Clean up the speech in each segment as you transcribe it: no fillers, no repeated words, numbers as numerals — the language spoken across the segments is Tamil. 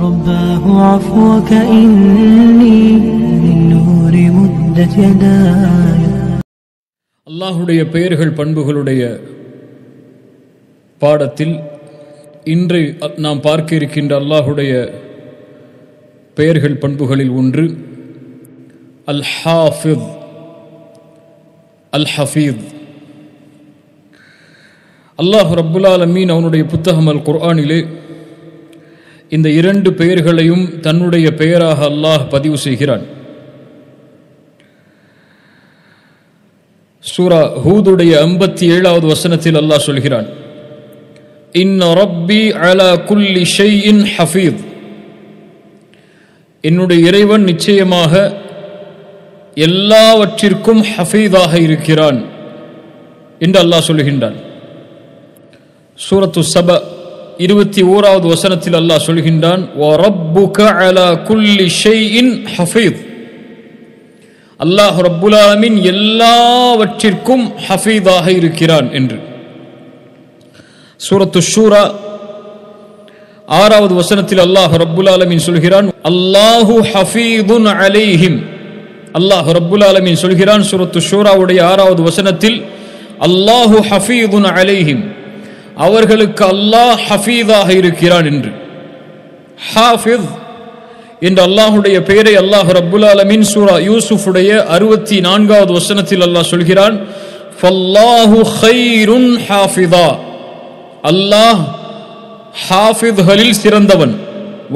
رباه عفوك إني للنور مدت يداي. அல்லாஹுடைய பெயர்கள் பண்புகளுடைய பாடத்தில் இன்று நாம் பார்க்க இருக்கின்ற அல்லாஹுடைய பெயர்கள் பண்புகளில் ஒன்று அல் ஹாஃபித். அல் ஹஃபீத் அல்லாஹ் ரப்புல் ஆலமீன் அவனுடைய புத்தகம் அல் குர்ஆனிலே இந்த இரண்டு பெயர்களையும் தன்னுடைய பெயராக அல்லாஹ் பதிவு செய்கிறான். சூரா ஹூதுடைய 57வது வசனத்தில் அல்லாஹ் சொல்கிறான், இன்ன ரப்பி அலா குல்லி ஷைஇன் ஹஃபீத். என்னுடைய இறைவன் நிச்சயமாக எல்லாவற்றிற்கும் ஹஃபீதாக இருக்கிறான் என்று அல்லாஹ் சொல்கின்றான். சூரத்து சப 21வது வசனத்தில் அல்லாஹ் சொல்கின்றான், வ ரப்புக அலா குல்லி ஷைஇன் ஹஃபீத். அல்லாஹ் ரப்புல் ஆலமீன் எல்லாவற்றிற்கும் ஹஃபீதாக இருக்கிறான் என்று. சூரத்து ஷூரா 6வது வசனத்தில் அல்லாஹ் ரப்புல் ஆலமீன் சொல்கிறான், அல்லாஹு ஹஃபீதுன் அலைஹிம். அல்லாஹ் ரப்புல் ஆலமீன் சொல்கிறான் சூரத்து ஷூராவுடைய 6வது வசனத்தில், அல்லாஹு ஹஃபீதுன் அலைஹிம், அவர்களுக்கு அல்லாஹ் ஹஃபீதாக இருக்கிறான் என்று. ஹாஃபித் என்ற அல்லாஹுடைய பெயரை அல்லாஹ் ரப்புல் ஆலமீன் சூரா யூசுஃபுடைய 64வது வசனத்தில் அல்லாஹ் சொல்கிறான், ஃபல்லாஹு கைருன் ஹாஃபிதா. அல்லாஹ் ஹாஃபித்களில் சிறந்தவன்.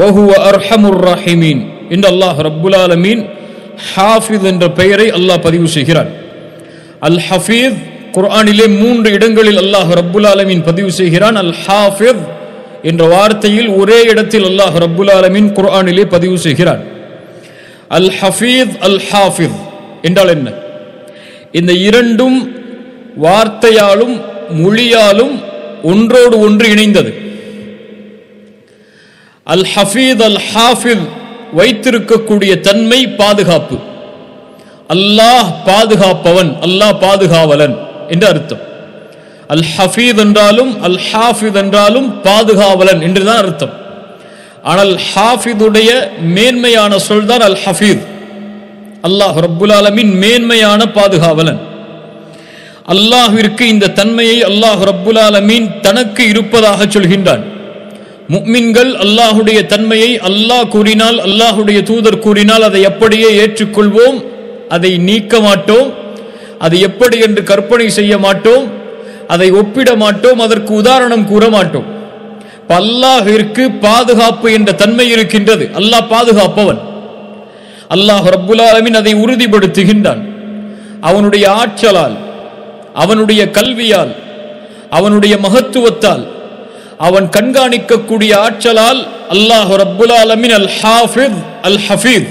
வஹுவ அர்ஹமுர் ரஹீமீன் என்று அல்லாஹ் ரப்புல் ஆலமீன் ஹாஃபித் என்ற பெயரை அல்லாஹ் பதிவு செய்கிறான். அல் ஹஃபீத் குர்ஆனிலே 3 இடங்களில் அல்லாஹ் ரப்புல் ஆலமீன் பதிவு செய்கிறான். அல் ஹாஃபித் என்ற வார்த்தையில் ஒரே இடத்தில் அல்லாஹ் ரப்புல் ஆலமீன் குர்ஆனிலே பதிவு செய்கிறான். அல் ஹஃபீத் அல் ஹாஃபித் என்றால் என்ன? இந்த இரண்டும் வார்த்தையாலும் மொழியாலும் ஒன்றோடு ஒன்று இணைந்தது. அல் ஹஃபீத் அல் ஹாஃபித் வைத்திருக்கக்கூடிய தன்மை பாதுகாப்பு. அல்லாஹ் பாதுகாப்பவன், அல்லாஹ் பாதுகாவலன் என்று அர்த்தம். அல் ஹஃபீத் என்றாலும் அல் ஹாஃபித் என்றாலும் பாதுகாவலன் என்றுதான் அர்த்தம். ஆனால் ஹாஃபிதுடைய மேன்மையான சொல்தான் அல் ஹஃபீத். அல்லாஹ் ரப்புல் ஆலமீன் மேன்மையான பாதுகாவலன். அல்லாஹ்விற்கு இந்த தன்மையை அல்லாஹ் ரப்புல் ஆலமீன் தனக்கு இருப்பதாக சொல்கின்றான். முஃமின்கள் அல்லாஹுடைய தன்மையை அல்லாஹ் கூறினால், அல்லாஹுடைய தூதர் கூறினால் அதை அப்படியே ஏற்றுக்கொள்வோம், அதை நீக்க மாட்டோம், அது எப்படி என்று கற்பனை செய்ய மாட்டோம், அதை ஒப்பிட மாட்டோம், அதற்கு உதாரணம் கூற மாட்டோம். அல்லாஹ்விற்கு பாதுகாப்பு என்ற தன்மை இருக்கின்றது. அல்லாஹ் பாதுகாப்பவன். அல்லாஹ் ரப்புல் ஆலமீன் அதை உறுதிப்படுத்துகின்றான். அவனுடைய ஆற்றலால், அவனுடைய கல்வியால், அவனுடைய மகத்துவத்தால், அவன் கண்காணிக்கக்கூடிய ஆற்றலால் அல்லாஹ் ரப்புல் ஆலமீன் அல் ஹாஃபித் அல் ஹஃபீத்,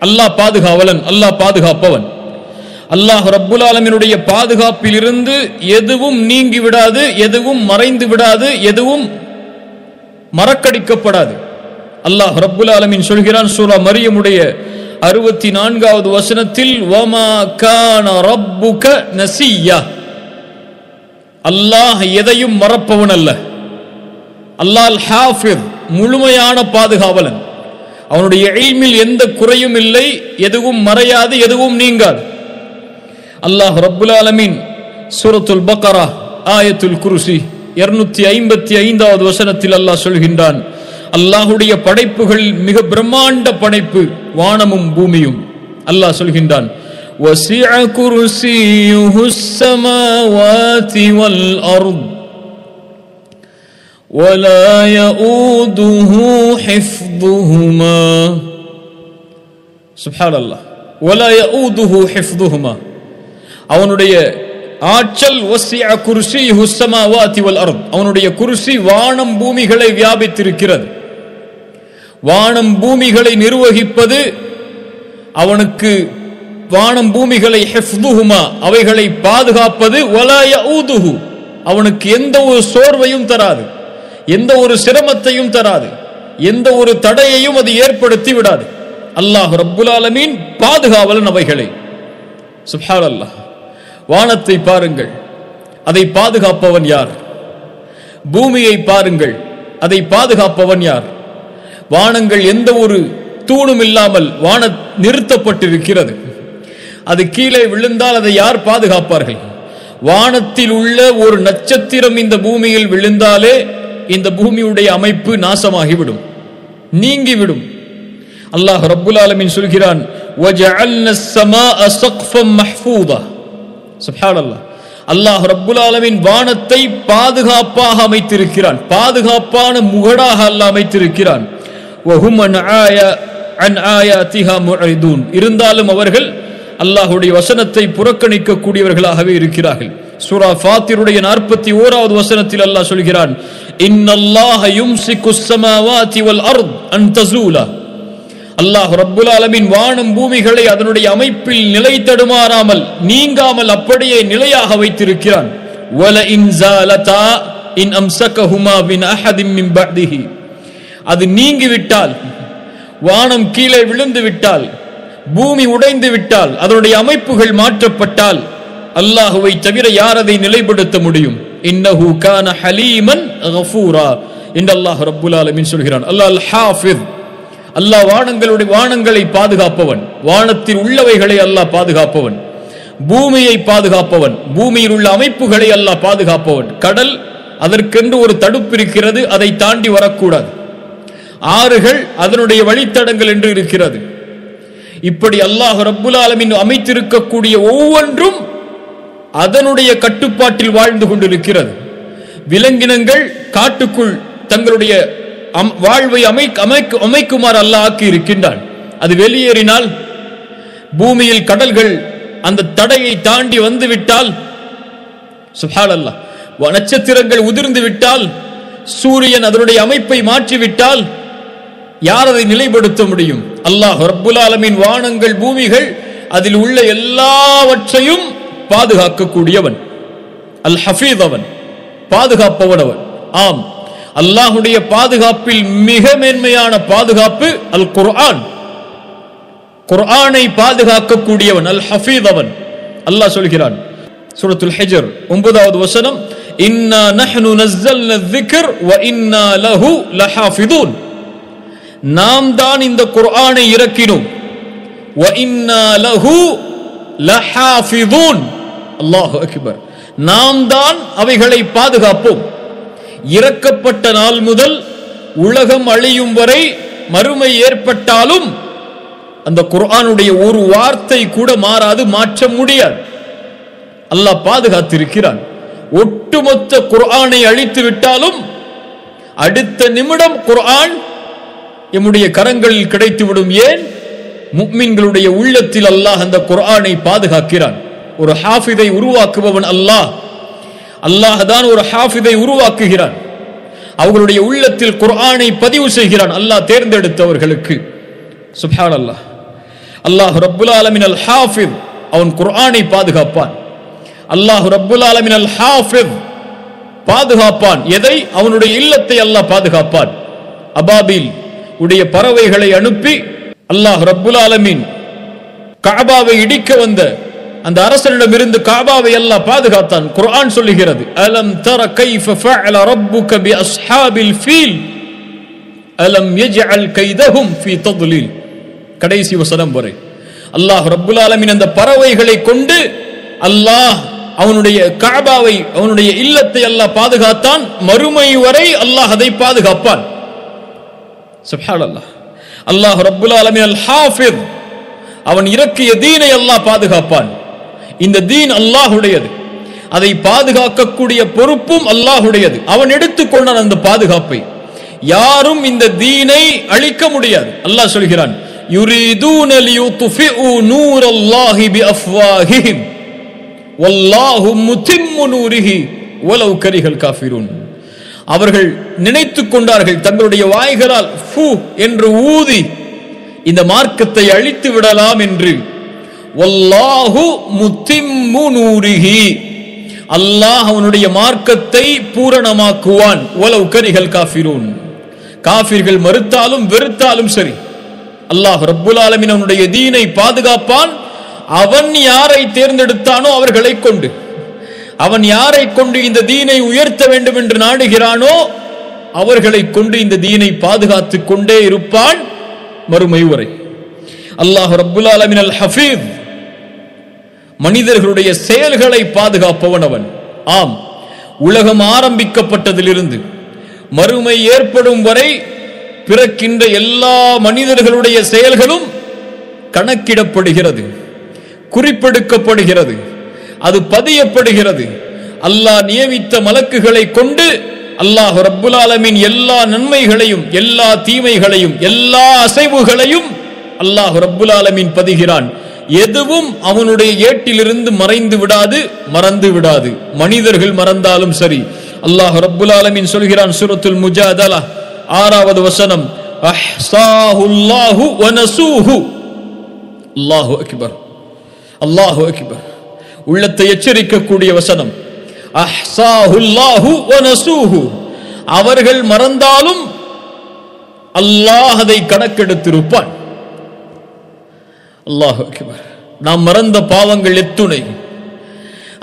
அல்லாஹ் பாதுகாவலன், அல்லாஹ் பாதுகாப்பவன். அல்லாஹ் ரப்புல் ஆலமீனுடைய பாதுகாப்பில் இருந்து எதுவும் நீங்கி விடாது, எதுவும் மறைந்து விடாது, எதுவும் மறக்கடிக்கப்படாது. அல்லாஹ் ரப்புல் ஆலமீன் சொல்கிறான் சூரா மரியமுடைய 64வது வசனத்தில், வமா கான ரப்புக நசியா. அல்லாஹ் எதையும் மறப்பவன் அல்ல. அல்லாஹ் அல் ஹாஃபித், முழுமையான பாதுகாவலன். அவனுடைய இல்மில் எந்த குறையும் இல்லை, எதுவும் மறையாது, எதுவும் நீங்காது. அல்லாஹ் ரப்புல் ஆலமீன் சூரத்துல் பக்ரா ஆயத்துல் குர்சி 255வது வசனத்தில் அல்லாஹ் சொல்கின்றான், அல்லாஹுடைய படைப்புகள் மிக பிரம்மாண்ட படைப்பு வானமும் பூமியும். அல்லாஹ் சொல்கின்றான், வஸிஅ குர்சியுஹுஸ் ஸமாவாதி வல் அர்த் வலா யஊதுஹு ஹிஃதுஹுமா. சுப்ஹானல்லாஹ், வலா யஊதுஹு ஹிஃதுஹுமா. அவனுடைய ஆற்றல் வஸிஅ குர்சியுஹுஸ் ஸமாவாதி வல் அர்த், அவனுடைய குர்சி வானம் பூமிகளை வியாபித்திருக்கிறது. வானம் பூமிகளை நிர்வகிப்பது அவனுக்கு, வானம் பூமிகளை ஹிஃதுஹுமா, அவைகளை பாதுகாப்பது, வலா யஊதுஹு, அவனுக்கு எந்த ஒரு சோர்வையும் தராது, எந்த ஒரு சிரமத்தையும் தராது, எந்த ஒரு தடையையும் அது ஏற்படுத்தி விடாது. அல்லாஹ் ரப்புல் ஆலமீன் பாதுகாவலன் அவைகளை. சுப்ஹானல்லாஹ். வானத்தை பாருங்கள், அதை பாதுகாப்பவன் யார்? பூமியை பாருங்கள், அதை பாதுகாப்பவன் யார்? வானங்கள் எந்த ஒரு தூணும் இல்லாமல் நிறுத்தப்பட்டிருக்கிறது. அது கீழே விழுந்தால் அதை யார் பாதுகாப்பார்கள்? வானத்தில் உள்ள ஒரு நட்சத்திரம் இந்த பூமியில் விழுந்தாலே இந்த பூமியுடைய அமைப்பு நாசமாகிவிடும், நீங்கிவிடும். அல்லாஹ் ரப்புல் ஆலமீன் சொல்கிறான், வஜஅல்னா ஸமாஅ ஸக்ஃபம் மஹ்ஃபூதா. சுப்ஹானல்லாஹ். அல்லாஹ் ரப்புல் ஆலமீன் வானத்தை பாதுகாப்பாக அமைத்திருக்கிறான், பாதுகாப்பான முகடாக அல்லாஹ் அமைத்திருக்கிறான். வஹும் அன் ஆயாத்திஹா முஅரிதூன். இருந்தாலும் அவர்கள் அல்லாஹ்வுடைய வசனத்தை புறக்கணிக்க கூடியவர்களாகவே இருக்கிறார்கள். சூரா ஃபாத்திருடைய 41வது வசனத்தில் அல்லாஹ் சொல்கிறான், இன்னல்லாஹ யும்சிகுஸ் ஸமாவாதி வல் அர்த் அன் தஸூலா. அல்லாஹ் ரப்புல் ஆலமீன் வானம் பூமிகளை அதனுடைய அமைப்பில் நிலை தடுமாறாமல் நீங்காமல் அப்படியே நிலையாக வைத்திருக்கிறான். வல இன் ஸாலதா இன் அம்ஸகஹுமா மின் அஹதின் மின் பஅதிஹி. அது நீங்கிவிட்டால், வானம் கீழே விழுந்து விட்டால், பூமி உடைந்து விட்டால், அதனுடைய அமைப்புகள் மாற்றப்பட்டால் அல்லாஹுவை தவிர யார் அதை நிலைப்படுத்த முடியும்? இன்னஹு கான ஹலீமன் கஃபூரா என்று அல்லாஹ் ரப்புல் ஆலமீன் சொல்கிறான். அல்லாஹ் அல் ஹாஃபிஸ். அல்லாஹ் வானங்களை பாதுகாப்பவன், வானத்தில் உள்ளவைகளை அல்லாஹ் பாதுகாப்பவன், பூமியை பாதுகாப்பவன், பூமியில் உள்ள அமைப்புகளை அல்லாஹ் பாதுகாப்பவன். கடல் அதற்கென்று ஒரு தடுப்பு இருக்கிறது, அதை தாண்டி வரக்கூடாது. ஆறுகள் அதனுடைய வழித்தடங்கள் என்று இருக்கிறது. இப்படி அல்லாஹ் ரப்புல் ஆலமீன் அமைத்திருக்கக்கூடிய ஒவ்வொன்றும் அதனுடைய கட்டுப்பாட்டில் வாழ்ந்து கொண்டிருக்கிறது. விலங்கினங்கள் காட்டுக்குள் தங்களுடைய வாழ்வை அமைக்குமாறு அல்லாஹ் ஆக்கி இருக்கின்றான். அது வெளியேறினால், பூமியில் கடல்கள் அந்த தடையை தாண்டி வந்துவிட்டால், சுப்ஹானல்லாஹ், நட்சத்திரங்கள் உதிர்ந்து விட்டால், சூரியன் அதனுடைய அமைப்பை மாற்றிவிட்டால் யார் அதை நிலைப்படுத்த முடியும்? அல்லாஹ் ரப்புல் ஆலமீன் வானங்கள் பூமிகள் அதில் உள்ள எல்லாவற்றையும் பாதுகாக்கக்கூடியவன், அல் ஹஃபீஸ். அவன் பாதுகாப்பவன் அவன். ஆம், அல்லாஹுடைய பாதுகாப்பில் மிக மேன்மையான பாதுகாப்பு அல் குர்ஆன். குர்ஆனை பாதுகாக்கக்கூடியவன் அல் ஹஃபீஸ் அவன். அல்லாஹ் சொல்கிறான் சூரத்துல் ஹிஜ்ர் 9வது வசனம், இன்னா நஹ்னு நஸ்ஸல்னா ذிக்ர் வ இன்னா லஹு லஹாஃபிதூன். நாம் தான் இந்த குர்ஆனை இறக்கினோம். வ இன்னா லஹு லஹாஃபிதூன். அல்லாஹு அக்பர். நாம் தான் அவைகளை பாதுகாப்போம். இறக்கப்பட்ட நாள் முதல் உலகம் அழியும் வரை, மறுமை ஏற்பட்டாலும் அந்த குர்ஆனுடைய ஒரு வார்த்தை கூட மாறாது, மாற்ற முடியாது. அல்லாஹ் பாதுகாத்திருக்கிறான். ஒட்டுமொத்த குர்ஆனை அழித்து விட்டாலும் அடுத்த நிமிடம் குர்ஆன் எம்முடைய கரங்களில் கிடைத்துவிடும். ஏன்? முஃமின்களுடைய உள்ளத்தில் அல்லாஹ் அந்த குர்ஆனை பாதுகாக்கிறான். ஒரு ஹாஃபிதை உருவாக்குபவன் அல்லாஹ். அல்லாஹ் தான் ஒரு ஹாஃபிதை உருவாக்குகிறான். அவர்களுடைய உள்ளத்தில் குர்ஆனை பதிவு செய்கிறான் அல்லாஹ் தேர்ந்தெடுத்தவர்களுக்கு. சுப்ஹானல்லாஹ். அல்லாஹ் ரப்புல் ஆலமீன் அல் ஹாஃபிஸ், அவன் குர்ஆனை பாதுகாப்பான். அல்லாஹ் ரப்புல் ஆலமீன் அல் ஹாஃபிஸ் பாதுகாப்பான். எதை? அவனுடைய இல்லத்தை அல்லாஹ் பாதுகாப்பான். அபாபில் உடைய பறவைகளை அனுப்பி அல்லாஹ் ரப்புல் ஆலமீன் கஅபாவை இடிக்க வந்த அந்த அரசனிடமிருந்து கஅபாவை அல்லாஹ் பாதுகாத்தான். குர்ஆன் சொல்லுகிறது, அலம் தர கைஃப ஃபஅல ரப்புக பி அஸ்ஹாபில் ஃபீல் அலம் யஜ்அல் கைதஹும் ஃபீ தضلீல். கடைசி வசனம் வரை அல்லாஹ் ரப்புல் ஆலமீன் அந்த பறவைகளை கொண்டு அல்லாஹ் அவனுடைய கஅபாவை, அவனுடைய இல்லத்தை அல்லாஹ் பாதுகாத்தான். மறுமை வரை அல்லாஹ் அதை பாதுகாப்பான். சுப்ஹானல்லாஹ். அல்லாஹ் ரப்புல் ஆலமீன் அல் ஹாஃபிஸ், அவன் இறக்கிய தீனை அல்லாஹ் பாதுகாப்பான். இந்த தீன் அல்லாஹ்வுடையது, அதை பாதுகாக்கக்கூடிய பொறுப்பும் அல்லாஹ்வுடையது. அவன் எடுத்துக்கொண்டான் அந்த பாதுகாப்பை. யாரும் இந்த தீனை அழிக்க முடியாது. அல்லாஹ் சொல்கிறான், யுரீதூன லியுத்ஃபிஉ நூரல்லாஹி பிஅஃவாஹிஹிம் வல்லாஹு முத்திம்மு நூரிஹி வலவ் கரிஹல் காஃபிரூன். அவர்கள் நினைத்துக் கொண்டார்கள் தங்களுடைய வாய்களால் ஃபூ என்று ஊதி இந்த மார்க்கத்தை அழித்து விடலாம் என்று. வல்லாஹு முத்திம்மு நூரிஹி, அல்லாஹ் அவனுடைய மார்க்கத்தை பூரணமாக்குவான். வலவ் கரிஹல் காஃபிரூன், காஃபிர்கள் மறுத்தாலும் வெறுத்தாலும் சரி, அல்லாஹ் ரப்புல் ஆலமீன் அவனுடைய தீனை பாதுகாப்பான். அவன் யாரை தேர்ந்தெடுத்தானோ அவர்களை கொண்டு, அவன் யாரை கொண்டு இந்த தீனை உயர்த்த வேண்டும் என்று நாடுகிறானோ அவர்களை கொண்டு இந்த தீனை பாதுகாத்துக் கொண்டே இருப்பான் மறுமை வரை. அல்லாஹ் ரப்புல் ஆலமீன் அல் ஹஃபீஸ், மனிதர்களுடைய செயல்களை பாதுகாப்பவன் அவன். ஆம், உலகம் ஆரம்பிக்கப்பட்டதிலிருந்து மறுமை ஏற்படும் வரை பிறக்கின்ற எல்லா மனிதர்களுடைய செயல்களும் கணக்கிடப்படுகிறது, குறிப்பெடுக்கப்படுகிறது, அது பதியப்படுகிறது. அல்லாஹ் நியமித்த மலக்குகளை கொண்டு அல்லாஹ் ரப்புல் ஆலமீன் எல்லா நன்மைகளையும் எல்லா தீமைகளையும் எல்லா அசைவுகளையும் அல்லாஹ் ரப்புல் ஆலமீன் பதிகிறான். எதுவும் அவனுடைய ஏட்டிலிருந்து மறைந்து விடாது, மறந்து விடாது. மனிதர்கள் மறந்தாலும் சரி. அல்லாஹ் ரப்புல் ஆலமீன் சொல்கிறான் சூரத்துல் முஜாதலா 6வது வசனம், அஹ்ஸாஹுல்லாஹு வ நஸூஹு. அல்லாஹு அக்பர், அல்லாஹு அக்பர். உள்ளத்தை எச்சரிக்கக்கூடிய வசனம். அஹ்ஸாஹுல்லாஹு வ நஸூஹு. அவர்கள் மறந்தாலும் அல்லாஹ் அதை கணக்கெடுத்திருப்பான். அல்லாஹு அக்பர். நாம் மறந்த பாவங்கள் எத்துணை,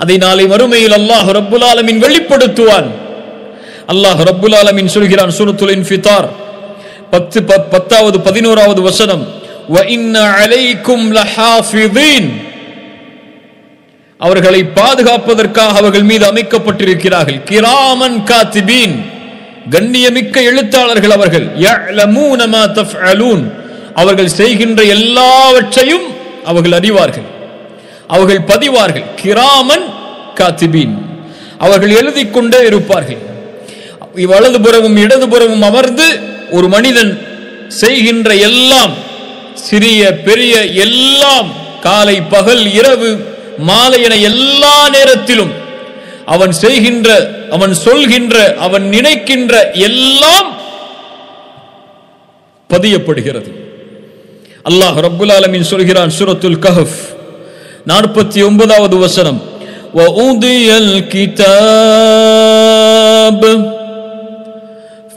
அதை நாளை மறுமையில் அல்லாஹ் ரப்புல் ஆலமீன் வெளிப்படுத்துவான். அல்லாஹ் ரப்புல் ஆலமீன் சொல்கிறான் சூரத்துல் இன்ஃபிதார் 10வது 11வது வசனம், வ இன்ன அலைக்கும் லஹாஃபிதீன். அவர்களை பாதுகாப்பதற்காக அவர்கள் மீது அமைக்கப்பட்டிருக்கிறார்கள். கிராமன் காத்திபீன், கண்ணியமிக்க எழுத்தாளர்கள் அவர்கள். யஅலமூன மா தஃஅலூன், அவர்கள் செய்கின்ற எல்லாவற்றையும் அவர்கள் அறிவார்கள், அவர்கள் பதிவார்கள். கிராமன் காத்திபீன், அவர்கள் எழுதிக் கொண்டே இருப்பார்கள். வலதுபுறமும் இடதுபுறமும் அமர்ந்து ஒரு மனிதன் செய்கின்ற எல்லாம், சிறிய பெரிய எல்லாம், காலை பகல் இரவு மாலை என எல்லா நேரத்திலும் அவன் செய்கின்ற, அவன் சொல்கின்ற, அவன் நினைக்கின்ற எல்லாம் பதியப்படுகிறது. அல்லாஹ் ரப்புல் ஆலமீன் சொல்கிறான் சூரத்துல் கஹஃப் 49வது வசனம், வ உதியல் கிதாப்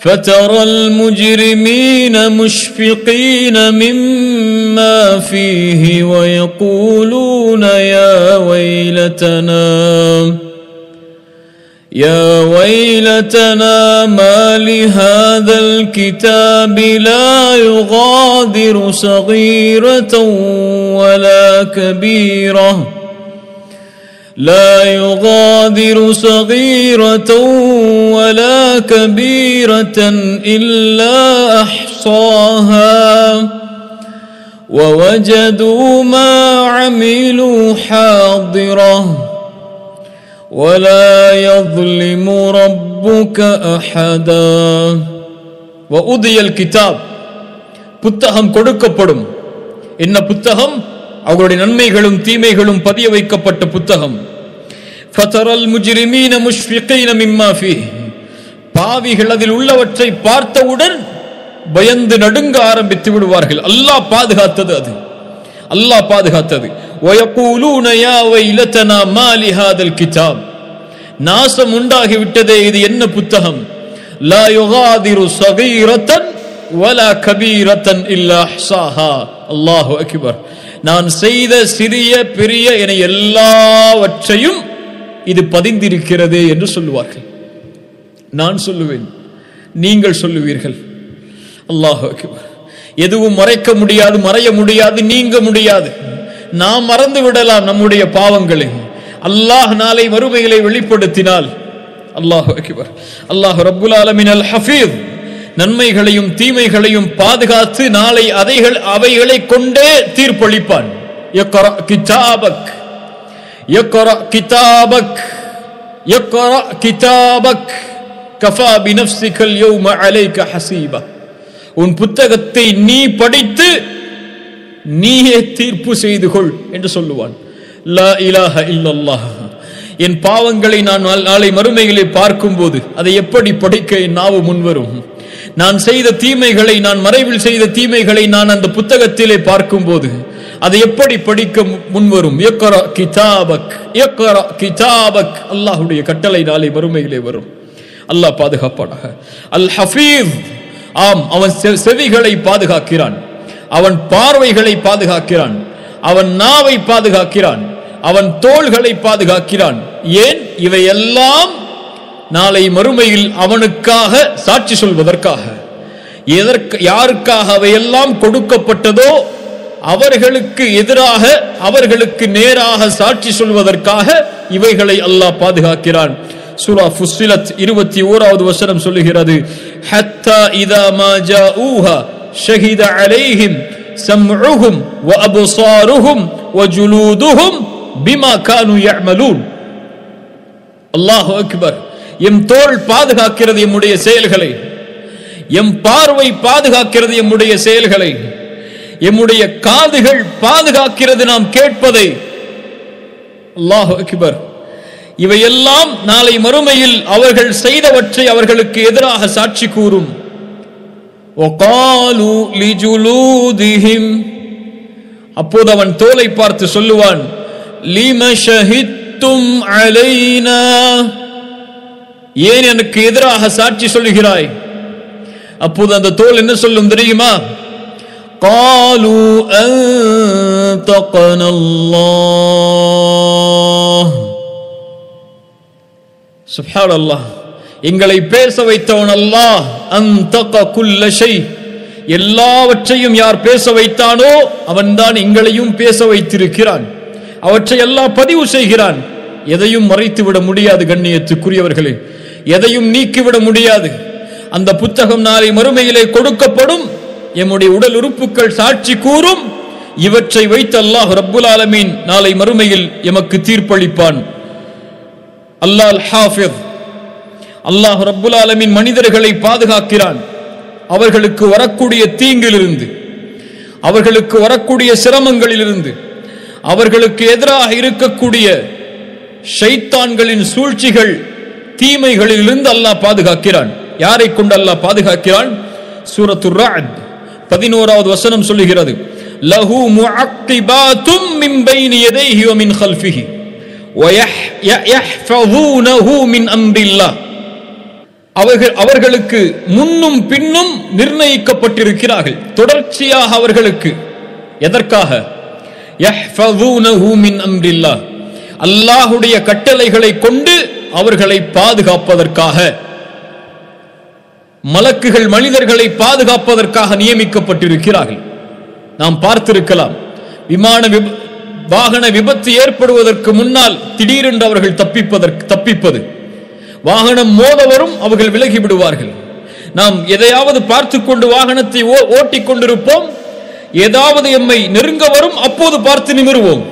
فترى المجرمين مشفقين مما فيه ويقولون يا ويلتنا ما لهذا الكتاب لا يغادر صغيرة ولا كبيرة ولا كبيرة إلا أحصاها ووجدوا ما عملوا حاضرة ولا يظلم ربك أحدا. وأُذِيَ الْكِتَابِ, புத்தகம் கொடுக்கப்படும். என்ன புத்தகம்? அவர்களுடைய நன்மைகளும் தீமைகளும் பதிய வைக்கப்பட்ட புத்தகம். ஃபதரல் முஜ்ரிமீன முஷ்ஃபிகீன மிம்மா ஃபீஹ், பாவிகள் அதில் உள்ளவற்றை பார்த்தவுடன் பயந்து நடுங்க ஆரம்பித்து விடுவார்கள். அல்லாஹ் பாதுகாத்தது, அது அல்லாஹ் பாதுகாத்தது. வயகூலூன யா வைலதனா மா லிஹாதல் கிதாப், நாசம் உண்டாகிவிட்டதே, இது என்ன புத்தகம்? லா யுகாதிரு ஸகீரத்தன் வலா கபீரத்தன் இல்லா அஹ்ஸாஹா. அல்லாஹு அக்பர். நான் செய்த சிறிய பெரிய என எல்லாவற்றையும் இது பதிந்திருக்கிறது என்று சொல்லுவார்கள். நான் சொல்லுவேன், நீங்கள் சொல்லுவீர்கள். அல்லாஹு அக்பர். எதுவும் மறைக்க முடியாது, மறைய முடியாது, நீங்க முடியாது. நாம் மறந்து விடலாம் நம்முடைய பாவங்களை. அல்லாஹ் நாளை மறுமைகளை வெளிப்படுத்தினால், அல்லாஹு அக்பர், அல்லாஹ் ரப்புல் ஆலமீன் அல் ஹஃபீஸ், நன்மைகளையும் தீமைகளையும் பாதுகாத்து நாளை அவைகளை கொண்டே தீர்ப்பளிப்பான். யக்ரா கிதாபக், யக்ரா கிதாபக், யக்ரா கிதாபக் கஃபா பினஃப்ஸிகல் யௌம அலைக ஹஸீபா. உன் புத்தகத்தை நீ படித்து நீயே தீர்ப்பு செய்து கொள் என்று சொல்லுவான். லா இலாஹ இல்லல்லாஹ். என் பாவங்களை நான் நாளை மறுமைகளை பார்க்கும் போது அதை எப்படி படிக்க என் நாவு முன்வரும்? நான் செய்த தீமைகளை, நான் மறைவில் செய்த தீமைகளை நான் அந்த புத்தகத்திலே பார்க்கும் போது அதை எப்படி படிக்க முன்வரும்? யக்ரா கிதாபக், யக்ரா கிதாபக். அல்லாஹ்வுடைய கட்டளை நாளை மறுமையிலே வரும். அல்லாஹ் பாதுகாப்பானாக. அல் ஹஃபீஸ், ஆம், அவன் செவிகளை பாதுகாக்கிறான், அவன் பார்வைகளை பாதுகாக்கிறான், அவன் நாவை பாதுகாக்கிறான், அவன் தோள்களை பாதுகாக்கிறான். ஏன்? இவையெல்லாம் நாளை மறுமையில் அவனுக்காக சாட்சி சொல்வதற்காக. யாருக்காக அவையெல்லாம் கொடுக்கப்பட்டதோ அவர்களுக்கு எதிராக, அவர்களுக்கு நேராக சாட்சி சொல்வதற்காக இவைகளை அல்லாஹ் பாதுகாக்கிறான். சூரா ஃபுஸ்ஸிலத் 21வது வசனம் சொல்லுகிறது, ஹத்தா இதா மா ஜாஊஹா ஷஹித அலைஹிம் சம்உஹும் வ அப்சாருஹும் வ ஜுலூதுஹும் பிமா கானூ யஅமலூன். அல்லாஹு அக்பர். எம் தோள் பாதுகாக்கிறது எம்முடைய செயல்களை, எம் பார்வை பாதுகாக்கிறது எம்முடைய செயல்களை, எம்முடைய காதுகள் பாதுகாக்கிறது நாம் கேட்பதை. அல்லாஹு அக்பர். இவையெல்லாம் நாளை மறுமையில் அவர்கள் செய்தவற்றை அவர்களுக்கு எதிராக சாட்சி கூறும். وَقَالُوا لِجُلُودِهِمْ. அப்போது அவன் தோலை பார்த்து சொல்லுவான், لِمَ شَهِدْتُمْ عَلَيْنَا. ஏன் எனக்கு எதிராக சாட்சி சொல்லுகிறாய்? அப்போது அந்த தோல் என்ன சொல்லும் தெரியுமா? قَالُوا أَنْطَقَنَا اللَّهُ. சுப்ஹானல்லாஹ். எங்களை பேச வைத்தவன் அல்லாஹ். அன்தக குல்ல ஷை. எல்லாவற்றையும் யார் பேச வைத்தானோ அவன்தான் எங்களையும் பேச வைத்திருக்கிறான். அவற்றை அல்லாஹ் பதிவு செய்கிறான். எதையும் மறைத்துவிட முடியாது கண்ணியத்துக்குரியவர்களே, எதையும் நீக்கிவிட முடியாது. அந்த புத்தகம் நாளை மறுமையிலே கொடுக்கப்படும். எம்முடைய உடல் உறுப்புகள் சாட்சி கூறும். இவற்றை வைத்து அல்லாஹ் ரப்புல் ஆலமீன் நாளை மறுமையில் எமக்கு தீர்ப்பளிப்பான். அல்லாஹ் அல் ஹாஃபிஸ். அல்லாஹ் ரப்புல் ஆலமீன் மனிதர்களை பாதுகாக்கிறான். அவர்களுக்கு வரக்கூடிய தீங்கிலிருந்து, அவர்களுக்கு வரக்கூடிய சிரமங்களிலிருந்து, அவர்களுக்கு எதிராக இருக்கக்கூடிய ஷைத்தான்களின் சூழ்ச்சிகள், தீமைகளிலிருந்து அல்லாஹ் பாதுகாக்கிறான். யாரை கொண்டு அல்லாஹ் பாதுகாக்கிறான்? சூரத்துர் ரஅத் 11வது வசனம் சொல்லுகிறது, லஹு முஅக்கிபாத்தும் மின் பைனி யதைஹி வ மின் கல்ஃபிஹி வ யஹ்ஃபஸூனஹு மின் அம்ரில்லாஹ். அவர்களுக்கு முன்னும் பின்னும் நிர்ணயிக்கப்பட்டிருக்கிறார்கள். தொடர்ச்சியாக அவர்களுக்கு எதற்காக? யஹ்ஃபஸூனஹு மின் அம்ரில்லாஹ். அல்லாஹ்வுடைய கட்டளைகளை கொண்டு அவர்களை பாதுகாப்பதற்காக. மலக்குகள் மனிதர்களை பாதுகாப்பதற்காக நியமிக்கப்பட்டிருக்கிறார்கள். நாம் பார்த்திருக்கலாம், வாகன விபத்து ஏற்படுவதற்கு முன்னால் திடீரென்று அவர்கள் தப்பிப்பது, வாகனம் மோதவரும் அவர்கள் விலகி விடுவார்கள். நாம் எதையாவது பார்த்து கொண்டு வாகனத்தை ஓட்டிக் கொண்டிருப்போம், ஏதாவது எம்மை நெருங்க வரும், அப்போது பார்த்து நிமிருவோம்.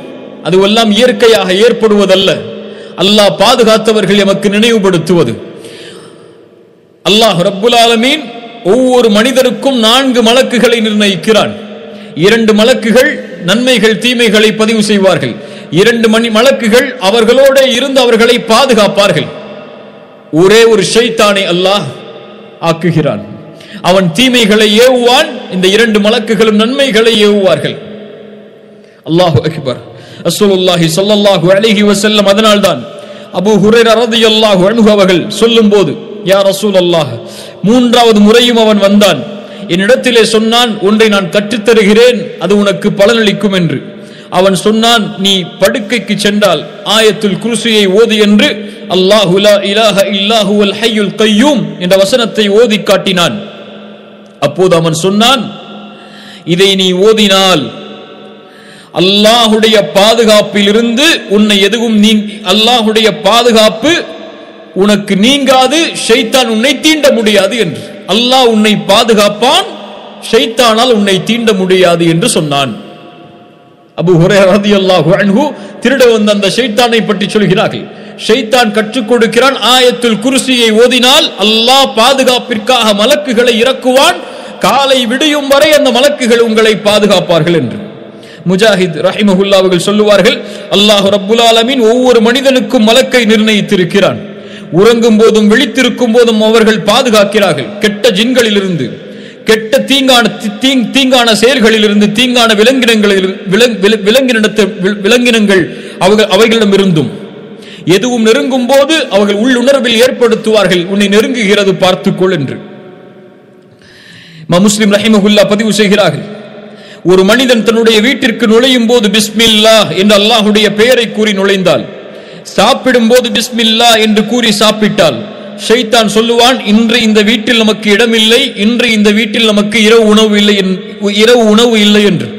அதுவெல்லாம் இயற்கையாக ஏற்படுவதல்ல, அல்லாஹ் பாதுகாத்தவர்கள் எமக்கு நினைவுபடுத்துவது. அல்லாஹ் ரப்புல் ஆலமீன் ஒவ்வொரு மனிதருக்கும் 4 மலக்குகளை நிர்ணயிக்கிறான். 2 மலக்குகள் நன்மைகள் தீமைகளை பதிவு செய்வார்கள். 2 மலக்குகள் அவர்களோட இருந்து அவர்களை பாதுகாப்பார்கள். ஒரே ஒரு ஷைத்தானை அல்லாஹ் ஆக்குகிறான். அவன் தீமைகளை ஏவுவான், இந்த 2 மலக்குகளும் நன்மைகளை ஏவுவார்கள். அல்லாஹு அக்பர். ரசூலுல்லாஹி ஸல்லல்லாஹு அலைஹி வஸல்லம் அதனால்தான் அபூ ஹுரைரா ரலியல்லாஹு அன்ஹு அவர்கள் சொல்லும்போது, யா ரசூலல்லாஹ், 3வது முறையும் அவன் வந்தான். என்னிடத்திலே சொன்னான், ஒன்றை நான் கற்றுத்தருகிறேன், அது உனக்கு பலனளிக்கும் என்று. அவன் சொன்னான், நீ படுக்கைக்கு சென்றால் ஆயத்துல் குர்சியை ஓது என்று அல்லாஹு லா இலாஹ இல்லா ஹுவல் ஹய்யுல் கய்யூம் என்ற வசனத்தை ஓதி காட்டினான். அப்போது அவன் சொன்னான், இதை நீ ஓதினால் அல்லாஹுடைய பாதுகாப்பில் இருந்து உன்னை எதுவும் அல்லாஹுடைய பாதுகாப்பு உனக்கு நீங்காது, ஷைத்தான் உன்னை தீண்ட முடியாது என்று. அல்லாஹ் உன்னை பாதுகாப்பான், ஷைத்தானால் உன்னை தீண்ட முடியாது என்று சொன்னான். அபூ ஹுரைரா ரலியல்லாஹு அன்ஹு திருட வந்த அந்த ஷைத்தானை பற்றி சொல்கிறார்கள். ஷைத்தான் கற்றுக் கொடுக்கிறான், ஆயத்துல் குர்சியை ஓதினால் அல்லாஹ் பாதுகாப்பிற்காக மலக்குகளை இறக்குவான், காலை விடியும் வரை அந்த மலக்குகள் உங்களை பாதுகாப்பார்கள் என்று. முஜாஹித் ரஹிமஹுல்லா அவர்கள் சொல்லுவார்கள், அல்லாஹ் ரப்புல் ஆலமீன் ஒவ்வொரு மனிதனுக்கும் மலக்கை நிர்ணயித்திருக்கிறான். உறங்கும் போதும் விழித்திருக்கும் போதும் அவர்கள் பாதுகாக்கிறார்கள். கெட்ட ஜின்களிலிருந்து, கெட்ட தீங்கான செயல்களிலிருந்து, தீங்கான விலங்கினங்கள் அவைகளிடம் இருந்தும் எதுவும் நெருங்கும் போது அவர்கள் உள்ளுணர்வில் ஏற்படுத்துவார்கள், உன்னை நெருங்குகிறது பார்த்துக்கொள் என்று. முஸ்லிம் ரஹிமஹுல்லா பதிவு செய்கிறார்கள், ஒரு மனிதன் தன்னுடைய வீட்டிற்கு நுழையும் போது பிஸ்மில்லாஹ் என்று அல்லாஹுடைய பெயரை கூறி நுழைந்தால், சாப்பிடும் போது பிஸ்மில்லாஹ் என்று கூறி சாப்பிட்டால், ஷைத்தான் சொல்லுவான், இன்று இந்த வீட்டில் நமக்கு இடமில்லை, இன்று இந்த வீட்டில் நமக்கு இரவு உணவு இல்லை என்று.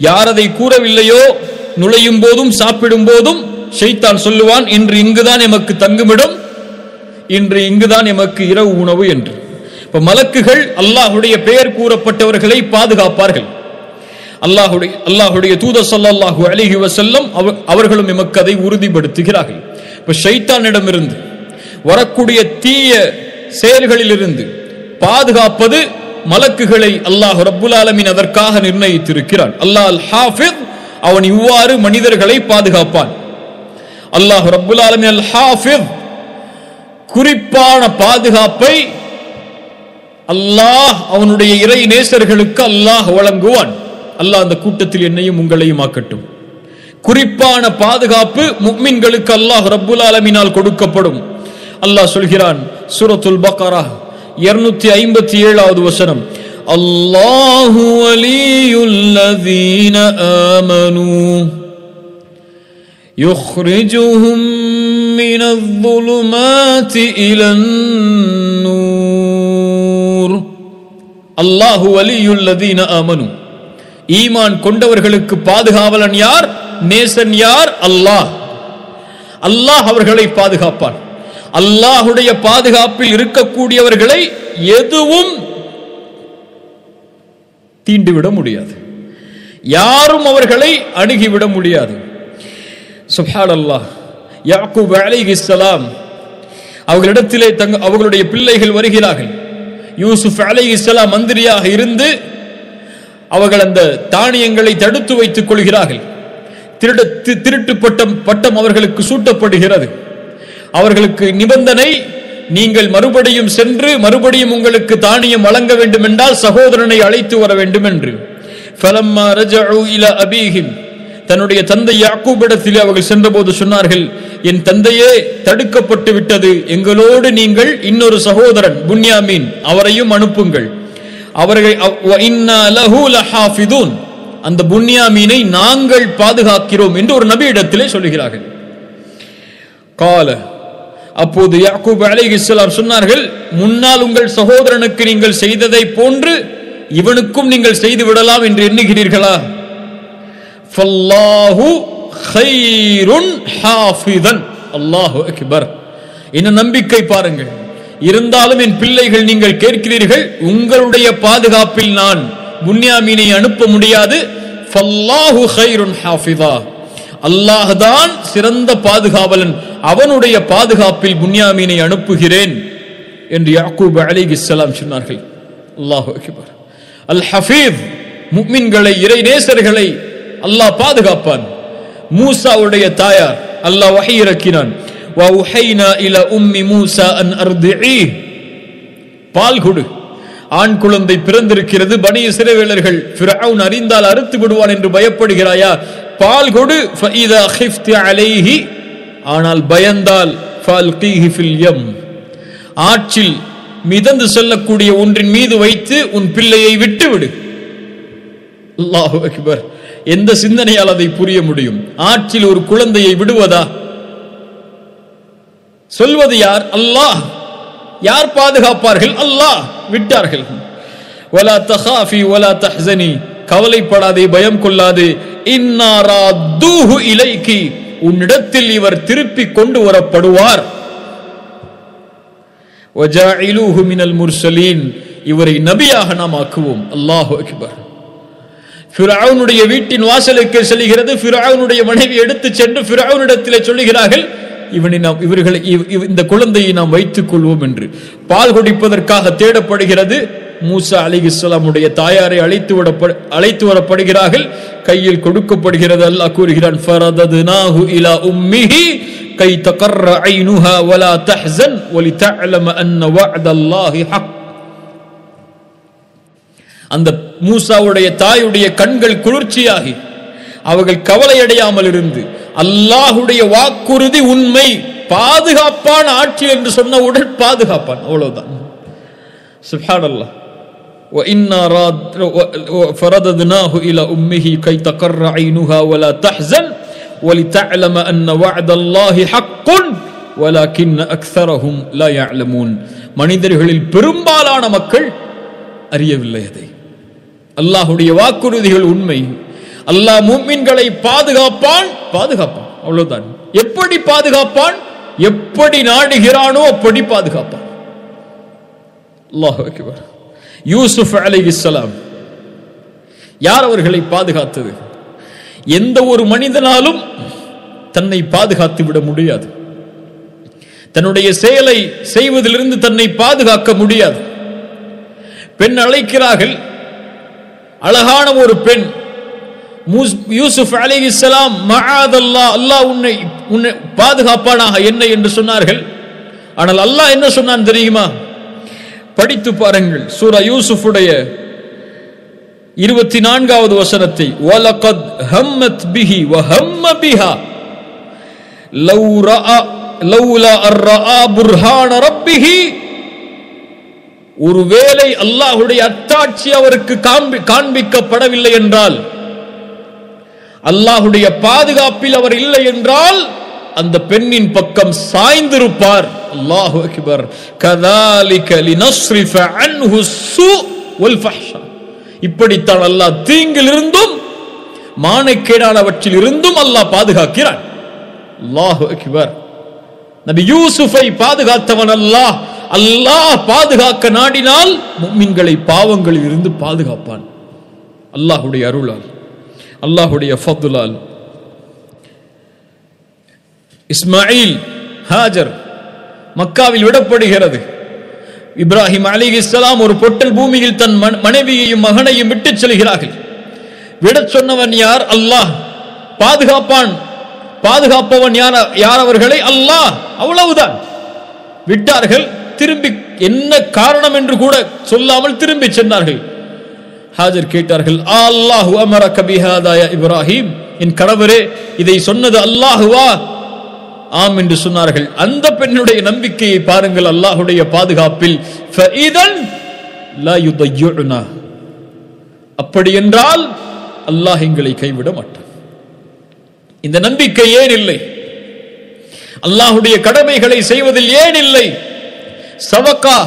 யார் அதை கூறவில்லையோ நுழையும் போதும் சாப்பிடும் போதும் ஷைத்தான் சொல்லுவான், இன்று இங்குதான் எமக்கு தங்குமிடம், இன்று இங்குதான் எமக்கு இரவு உணவு என்று. இப்ப மலக்குகள் அல்லாஹுடைய பெயர் கூறப்பட்டவர்களை பாதுகாப்பார்கள். அல்லாஹுடைய தூதர் ஸல்லல்லாஹு அலைஹி வஸல்லம் அவர்களும் எமக்கு அதை உறுதிப்படுத்துகிறார்கள். இப்ப ஷைத்தானிடமிருந்து வரக்கூடிய தீய செயல்களிலிருந்து பாதுகாப்பது மலக்குகளை அல்லாஹ் ரப்புல் ஆலமீன் அதற்காக நிர்ணயித்திருக்கிறான். அல்லாஹ் அல் ஹாஃபிஸ், அவன் இவ்வாறு மனிதர்களை பாதுகாப்பான். அல்லாஹ் ரப்புல் ஆலமீன் அல் ஹாஃபிஸ், குறிப்பான பாதுகாப்பை அல்லாஹ் அவனுடைய இறை நேசர்களுக்கு அல்லாஹ் வழங்குவான். அல்லாஹ் அந்த கூட்டத்தில் என்னையும் உங்களையும் ஆக்கட்டும். குறிப்பான பாதுகாப்பு முஃமின்களுக்கு அல்லாஹ் ரப்புல் ஆலமீனால் கொடுக்கப்படும். அல்லாஹ் சொல்கிறான் சூரத்துல் பக்ரா 257வது வசனம், அல்லாஹு வலியுல் லதீன ஆமனூ யுக்ரிஜுஹும் மினல் ظுலுமாத்தி இலன் நூர். அல்லாஹு வலியுல் லதீன ஆமனூ, ஈமான் கொண்டவர்களுக்கு பாதுகாவலன் யார்? நேசன் யார்? அல்லாஹ். அல்லாஹ் அவர்களை பாதுகாப்பான். அல்லாஹுடைய பாதுகாப்பில் இருக்கக்கூடியவர்களை எதுவும் தீண்டிவிட முடியாது, யாரும் அவர்களை அணுகிவிட முடியாது. சுப்ஹானல்லாஹ். யாக்கூப் அலைஹிஸ்ஸலாம் அவர்களிடத்திலே அவர்களுடைய பிள்ளைகள் வருகிறார்கள். யூசுப் அலைஹிஸ்ஸலாம் மந்திரியாக இருந்து அவர்கள் அந்த தானியங்களை தடுத்து வைத்துக் கொள்கிறார்கள். திருட்டு பட்டம் அவர்களுக்கு சூட்டப்படுகிறது. அவர்களுக்கு நிபந்தனை, நீங்கள் மறுபடியும் சென்று மறுபடியும் உங்களுக்கு தானியம் வழங்க வேண்டும் என்றால் சகோதரனை அழைத்து வர வேண்டும் என்று. ஃபலம்மா ரஜஉ இலா அபீஹிம், தன்னுடைய தந்தை யாக்கூபிடத்தில் அவர்கள் சென்றபோது சொன்னார்கள், என் தந்தையே தடுக்கப்பட்டு விட்டது, எங்களோடு நீங்கள் இன்னொரு சகோதரன் புன்யாமீன் அவரையும் அனுப்புங்கள். அவர்கள் அந்த புன்யாமீனை நாங்கள் பாதுகாக்கிறோம் என்று ஒரு நபியிடத்திலே சொல்லுகிறார்கள். கால, அப்போது யாக்கூப் அலைஹிஸ்ஸலாம் சொன்னார்கள், முன்னால் உங்கள் சகோதரனுக்கு நீங்கள் செய்ததை போன்று இவனுக்கும் நீங்கள் செய்து விடலாம் என்று எண்ணுகிறீர்களா? ஃபல்லாஹு கைருன் ஹாஃபிதன். அல்லாஹு அக்பர். என்ன நம்பிக்கை பாருங்கள். இருந்தாலும் என் பிள்ளைகள், நீங்கள் கேட்கிறீர்கள், உங்களுடைய பாதுகாப்பில் நான் புன்யாமீனை அனுப்ப முடியாது. ஃபல்லாஹு கைருன் ஹாஃபிதா, அல்லாஹ் தான் சிறந்த பாதுகாவலன், அவனுடைய பாதுகாப்பில் புன்யாமீனை அனுப்புகிறேன் என்று யாக்கூப் அலைஹிஸ்ஸலாம் சொன்னார்கள். அல்லாஹு அக்பர். அல் ஹஃபீஸ், முஃமின்களை இறை நேசர்களை அல்லாஹ் பாதுகாப்பான். மூசாவுடைய தாயார் அல்லாஹ் வஹீ இறக்கினான். வஉஹைனா இலா உம்மி மூசா அன் அர்திஇ, பால் கொடு. ஆண் குழந்தை பிறந்திருக்கிறது, பனி இஸ்ரவேலர்கள் ஃபிரௌன் அறிந்தால் அறுத்து விடுவான் என்று பயப்படுகிறாயா? பால் கொடு. ஃபஇதா கிஃப்தி அலைஹி, ஆனால் பயந்தால் ஃபல்கீஹி ஃபில் யம், ஆற்றில் மிதந்து செல்லக்கூடிய ஒன்றின் மீது வைத்து உன் பிள்ளையை விட்டுவிடு. அல்லாஹு அக்பர். எந்த சிந்தனையால் அதை புரிய முடியும்? ஆற்றில் ஒரு குழந்தையை விடுவதா? சொல்வது யார்? அல்லாஹ். யார் பாதுகாப்பார்கள்? அல்லாஹ். விட்டார்கள். வலா தகாஃபி வலா தஹ்ஸனி, கவலைப்படாதே, பயம் கொள்ளாதே. இன்னா ராத்தூஹு இலைக்கி, உன்னிடத்தில் இவர் திருப்பி கொண்டு வரப்படுவார். வஜாஇலூஹு மினல் முர்சலீன், இவரை நபியாக நாம் ஆக்குவோம். அல்லாஹு அக்பர். ஃபிரௌனுடைய வீட்டின் வாசலுக்கு செல்கிறது. ஃபிரௌனுடைய மனைவி எடுத்து சென்று ஃபிரௌனிடத்திலே சொல்லுகிறார்கள், இவர்களை இந்த குழந்தையை நாம் வைத்துக் கொள்வோம் என்று. பால் குடிப்பதற்காக தேடப்படுகிறது. மூசா அலைஹிஸ்ஸலாமுடைய தாயாரை அழைத்து வரப்படுகிறார்கள். கையில் கொடுக்கப்படுகிறது. அல்லாஹ் கூறுகிறான், ஃபரதத்னாஹு இலா உம்மிஹி கை தகர்ர ஐனுஹா வலா தஹ்ஸன் வலிதஅலம அன்ன வஅதல்லாஹி ஹக். அந்த மூசாவுடைய தாயுடைய கண்கள் குளிர்ச்சியாகி அவர்கள் கவலையடையாமல் இருந்து, அல்லாஹுடைய வாக்குறுதி உண்மை, பாதுகாப்பான ஆட்சி என்று சொன்னவுடன் பாதுகாப்பான். அவ்வளவுதான். சுப்ஹானல்லாஹ். وَإِنَّا فَرَدَدْنَاهُ إِلَى أُمِّهِ كَيْ تَقَرَّ عَيْنُهَا وَلَا تَحْزَنْ وَلِتَعْلَمَ أَنَّ وَعْدَ اللَّهِ حَقٌّ வலக்கின் அக்ஸரஹும் லா யஅலமூன். மனிதர்களில் பெரும்பாலான மக்கள் அறியவில்லை அதை. அல்லாஹ்வுடைய வாக்குறுதிகள் உண்மை. அல்லாஹ் முஃமின்களை பாதுகாப்பான், அவ்வளவுதான். எப்படி பாதுகாப்பான்? எப்படி நாடுகிறானோ அப்படி பாதுகாப்பான். அல்லாஹு அக்பர். யூசுப் அலைஹிஸ்ஸலாம் யார் அவர்களை பாதுகாத்தது? எந்த ஒரு மனிதனாலும் தன்னை பாதுகாத்து விட முடியாது. தன்னுடைய செயலை செய்வதிலிருந்து தன்னை பாதுகாக்க முடியாது. பெண் அழைக்கிறார்கள், அழகான ஒரு பெண். யூசுப் அலைஹிஸ்ஸலாம் மஆதல்லாஹ், அல்லாஹ் உன்னை பாதுகாப்பானாக என்ன என்று சொன்னார்கள். ஆனால் அல்லாஹ் என்ன சொன்னான் தெரியுமா? படித்து பாருங்கள் சூரா யூசுஃபுடைய 24வது வசனத்தை. வலகத் ஹம்மத் பிஹி வ ஹம்ம பிஹா லௌலா அர்ரஆ புர்ஹான ரப்பிஹி. ஒருவேளை அல்லாஹ்வுடைய அத்தாட்சி அவருக்கு காண்பிக்கப்படவில்லை என்றால், அல்லாஹ்வுடைய பாதுகாப்பில் அவர் இல்லை என்றால் அந்த பெண்ணின் பக்கம் சாய்ந்திருப்பார். அல்லாஹு அக்பர். கதாலிக லினஸ்ரிஃப அன்ஹு ஸூ வல் ஃபஹ்ஷா. இப்படித்தான் அல்லாஹ் தீங்கிலிருந்தும் மானக்கேடானவற்றில் இருந்தும் அல்லாஹ் பாதுகாக்கிறான். அல்லாஹு அக்பர். நபி யூசுஃபை பாதுகாத்தவன் அல்லாஹ். அல்லாஹ் பாதுகாக்க நாடினால் முஃமின்களை பாவங்களில் இருந்து பாதுகாப்பான். அல்லாஹ்வுடைய அருளால், அல்லாஹ்வுடைய ஃபத்லால். இஸ்மாயில், ஹாஜர் மக்காவில் விடப்படுகிறது. இப்ராஹிம் அலைஹிஸ்ஸலாம் ஒரு பொட்டல் பூமியில் தன் மனைவியையும் மகனையும் விட்டுச் செல்கிறார்கள். விடச் சொன்னவன் யார்? அல்லாஹ். பாதுகாப்பவன் யார் அவர்களை? அல்லாஹ். அவ்வளவுதான். விட்டார்கள். திரும்பி என்ன காரணம் என்று கூட சொல்லாமல் திரும்பி சென்றார்கள். ஹாஜர் கேட்டார்கள், அல்லாஹு அமரக பிஹாதா யா இப்ராஹிம். என் கணவரே, இதை சொன்னது அல்லாஹுவா? ஆம் என்று சொன்னார்கள். அந்த பெண்ணுடைய நம்பிக்கையை பாருங்கள் அல்லாஹ்வுடைய பாதுகாப்பில். ஃபஇதன் லா யுதய்யுனா. அப்படி என்றால் அல்லாஹ் எங்களை கைவிட மாட்டான். இந்த நம்பிக்கை ஏன் இல்லை? அல்லாஹ்வுடைய கடமைகளை செய்வதில் ஏன் இல்லை? சவக்கா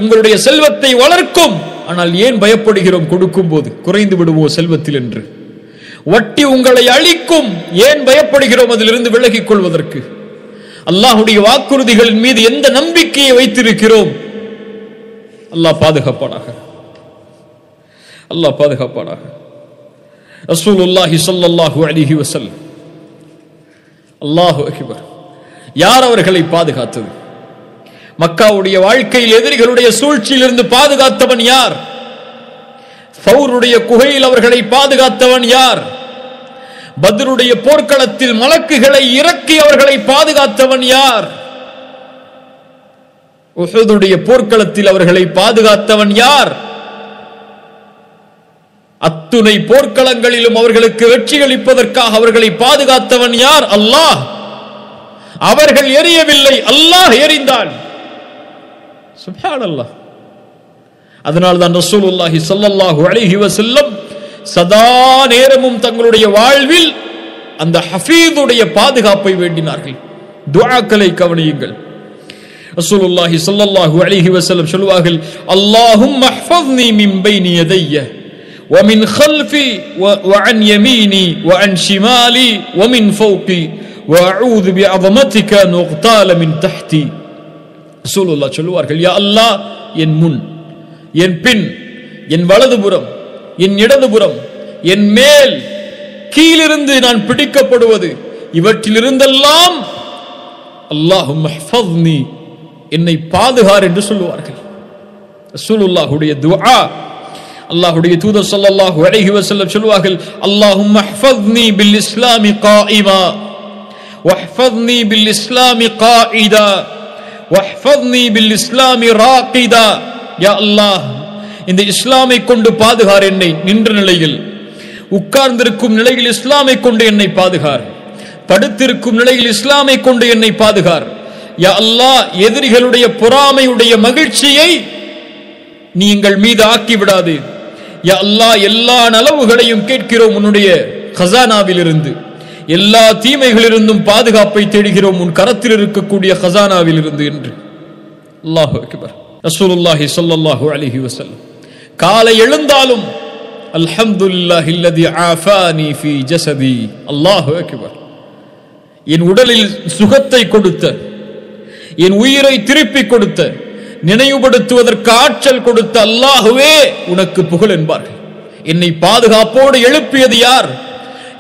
உங்களுடைய செல்வத்தை வளர்க்கும். ஆனால் ஏன் பயப்படுகிறோம்? கொடுக்கும் போது குறைந்து விடுவோ செல்வத்தில் என்று. வட்டி உங்களை அழிக்கும். ஏன் பயப்படுகிறோம் அதிலிருந்து விலகிக் கொள்வதற்கு? அல்லாஹ்வுடைய வாக்குறுதிகளின் மீது எந்த நம்பிக்கையை வைத்திருக்கிறோம்? அல்லாஹ் பாதுகாப்பானாக, அல்லாஹ் பாதுகாப்பானாக. ரசூலுல்லாஹி ஸல்லல்லாஹு அலைஹி வஸல்லம். அல்லாஹு அக்பர். யார் அவர்களை பாதுகாத்தது? மக்காவுடைய வாழ்க்கையில் எதிரிகளுடைய சூழ்ச்சியிலிருந்து பாதுகாத்தவன் யார்? ஃபௌருடைய குகையில் அவர்களை பாதுகாத்தவன் யார்? பத்ருடைய போர்க்களத்தில் மலக்குகளை இறக்கி அவர்களை பாதுகாத்தவன் யார்? உஹுதுடைய போர்க்களத்தில் அவர்களை பாதுகாத்தவன் யார்? அத்துணை போர்க்களங்களிலும் அவர்களுக்கு வெற்றி அளிப்பதற்காக அவர்களை பாதுகாத்தவன் யார்? அல்லாஹ். அவர்கள் எரியவில்லை, அல்லாஹ் எரிந்தான். சுப்ஹானல்லாஹ். அதனால்தான் ரசூலுல்லாஹி ஸல்லல்லாஹு அலைஹி வஸல்லம் சதா நேரமும் தங்களுடைய வாழ்வில் அந்த ஹஃபீதுடைய பாதுகாப்பை வேண்டினார்கள். துஆக்களை கவனியுங்கள். ரசூலுல்லாஹி ஸல்லல்லாஹு அலைஹி வஸல்லம் சொல்வார்கள், அல்லாஹும்ம ஹஃபத்னி மின் பைனி யதைய வ மின் خلفي وعن يميني وعن شمالي ومن فوقي واعوذ بعظمتك ان اغتال من تحتي. ரசூலுல்லாஹ் சொல்வார்கள், யா அல்லாஹ், என் முன், என் பின், என் வலதுபுறம், என் இடதுபுறம், என் மேல், கீழிருந்து நான் பிடிக்கப்படுவது, இவற்றிலிருந்தெல்லாம் அல்லாஹும்ம ஹஃபத்னி, என்னை பாதுகார் என்று சொல்லுவார்கள். ரசூலுல்லாஹுடைய துஆ. அல்லாஹ்வுடைய தூதர் ஸல்லல்லாஹு அலைஹி வஸல்லம் சொல்வார்கள், அல்லாஹும்ம ஹஃபத்னி பில் இஸ்லாமி காயிமா வஹ்ஃபத்னி பில் இஸ்லாமி காயிதா வஹ்ஃபத்னி பில் இஸ்லாமி ராகிதா. யா அல்லாஹ், இந்த இஸ்லாமை கொண்டு பாதுகார் என்னை. நின்ற நிலையில், உட்கார்ந்திருக்கும் நிலையில் இஸ்லாமை கொண்டு என்னை பாதுகார். படுத்திருக்கும் நிலையில் இஸ்லாமை கொண்டு என்னை பாதுகார். யா அல்லாஹ், எதிரிகளுடைய பொறாமையுடைய மகிழ்ச்சியை நீ எங்கள் மீது ஆக்கி விடாது. யா அல்லாஹ், எல்லா நலவுகளையும் கேட்கிறோம் உன்னுடைய கஸானாவில் இருந்து. எல்லா தீமைகளிலிருந்தும் பாதுகாப்பை தேடுகிறோம் உன் கரத்தில் இருக்கக்கூடிய கசானாவில் இருந்து என்று. அல்லாஹு அக்பர். ரசூலுல்லாஹி ஸல்லல்லாஹு அலைஹி வஸல்லம் காலை எழுந்தாலும் அல்ஹம்துலில்லாஹில்லதி ஆஃபானி ஃபீ ஜஸதி. அல்லாஹு அக்பர். என் உடலில் சுகத்தை கொடுத்த, என் உயிரை திருப்பி கொடுத்த, நினைவுபடுத்துவதற்கு ஆற்றல் கொடுத்த அல்லாஹுவே உனக்கு புகழ் என்பார்கள். என்னை பாதுகாப்போடு எழுப்பியது யார்?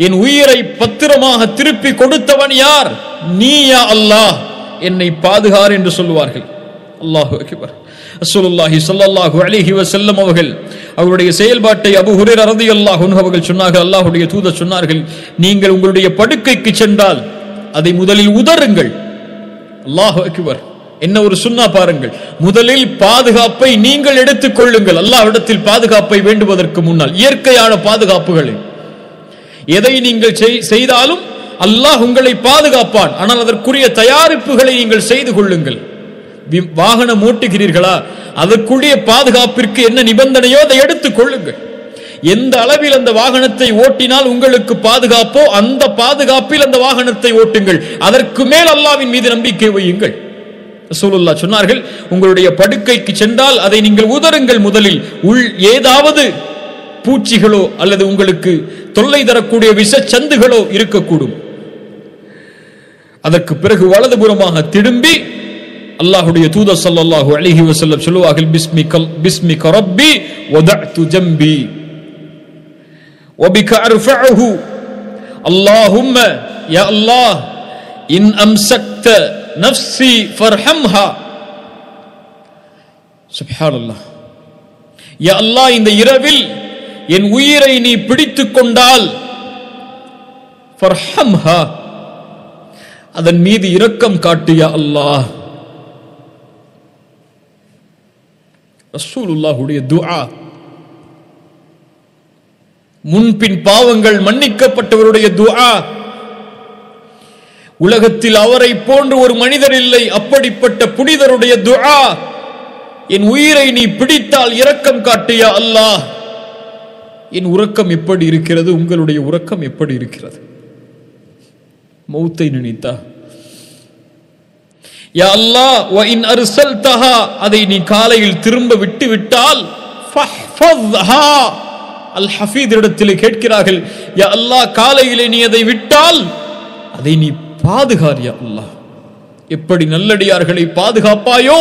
என் உயிரை பத்திரமாக திருப்பி கொடுத்தவன் யார்? நீ யா அல்லாஹ், என்னை பாதுகார் என்று சொல்லுவார்கள். அல்லாஹு அக்பர். ரசூலுல்லாஹி ஸல்லல்லாஹு அலைஹி வஸல்லம் அவருடைய செயல்பாட்டை அபூ ஹுரைரா ரலியல்லாஹு அன்ஹு அவர்கள் சொன்னார்கள், அல்லாஹ்வுடைய தூதர் சொன்னார்கள், நீங்கள் உங்களுடைய படுக்கைக்கு சென்றால் அதை முதலில் உதறுங்கள். அல்லாஹு அக்பர். என்ன ஒரு சுன்னா பாருங்கள். முதலில் பாதுகாப்பை நீங்கள் எடுத்துக் கொள்ளுங்கள். அல்லாஹ்விடத்தில் பாதுகாப்பை வேண்டுவதற்கு முன்னால் இயற்கையான பாதுகாப்புகளை எதை நீங்கள் செய்தாலும் அல்லாஹ் உங்களை பாதுகாப்பான். ஆனால் அதற்குரிய தயாரிப்புகளை நீங்கள் செய்து கொள்ளுங்கள். வாகனம் ஓட்டுகிறீர்களா, அதற்குரிய பாதுகாப்பிற்கு என்ன நிபந்தனையோ அதை எடுத்துக் கொள்ளுங்கள். எந்த அளவில் அந்த வாகனத்தை ஓட்டினால் உங்களுக்கு பாதுகாப்போ அந்த பாதுகாப்பில் அந்த வாகனத்தை ஓட்டுங்கள். அதற்கு மேல் அல்லாஹ்வின் மீது நம்பிக்கை வையுங்கள். ரசூலுல்லாஹ் சொன்னார்கள், உங்களுடைய படுக்கைக்கு சென்றால் அதை நீங்கள் உதறுங்கள். முதலில் ஏதாவது பூச்சிகளோ அல்லது உங்களுக்கு தொல்லை தரக்கூடிய விஷச்சந்துகளோ இருக்கக்கூடும். அதற்கு பிறகு வலதுபுறமாக திரும்பி அல்லாஹ்வுடைய தூதர் ஸல்லல்லாஹு அலைஹி வஸல்லம் சொல்லுவார்கள், பிஸ்மிக ரப்பி வதஅது ஜம்பி வபிக அர்ஃபஉஹு அல்லாஹும்ம யா அல்லாஹ் இன் அம்சக்த நஃப்ஸி ஃபர்ஹம்ஹா. சுப்ஹானல்லாஹ். யா அல்லாஹ், இந்த இரவில் என் உயிரை நீ பிடித்துக் கொண்டால் ஃபர்ஹம்ஹா, அதன் மீது இரக்கம் காட்டு யா அல்லாஹ். ரசூலுல்லாஹுடைய துஆ. முன்பின் பாவங்கள் மன்னிக்கப்பட்டவருடைய துஆ. உலகத்தில் அவரை போன்று ஒரு மனிதர் இல்லை, அப்படிப்பட்ட புனிதருடைய துஆ. என் உயிரை நீ பிடித்தால் இரக்கம் காட்டு யா அல்லாஹ். என் உறக்கம் எப்படி இருக்கிறது? உங்களுடைய உறக்கம் எப்படி இருக்கிறது? மௌத்தை நினைத்தா யா அல்லாஹ் வ இன் அர்சல்தஹா, அதை நீ காலையில் திரும்ப விட்டு விட்டால் ஃபஹ்ஃபத்ஹா. அல் ஹஃபீத் இடத்திலே கேட்கிறார்கள், யா அல்லாஹ், காலையிலே நீ அதை விட்டால் அதை நீ பாதுகார் யா அல்லாஹ். எப்படி நல்லடியார்களை பாதுகாப்பாயோ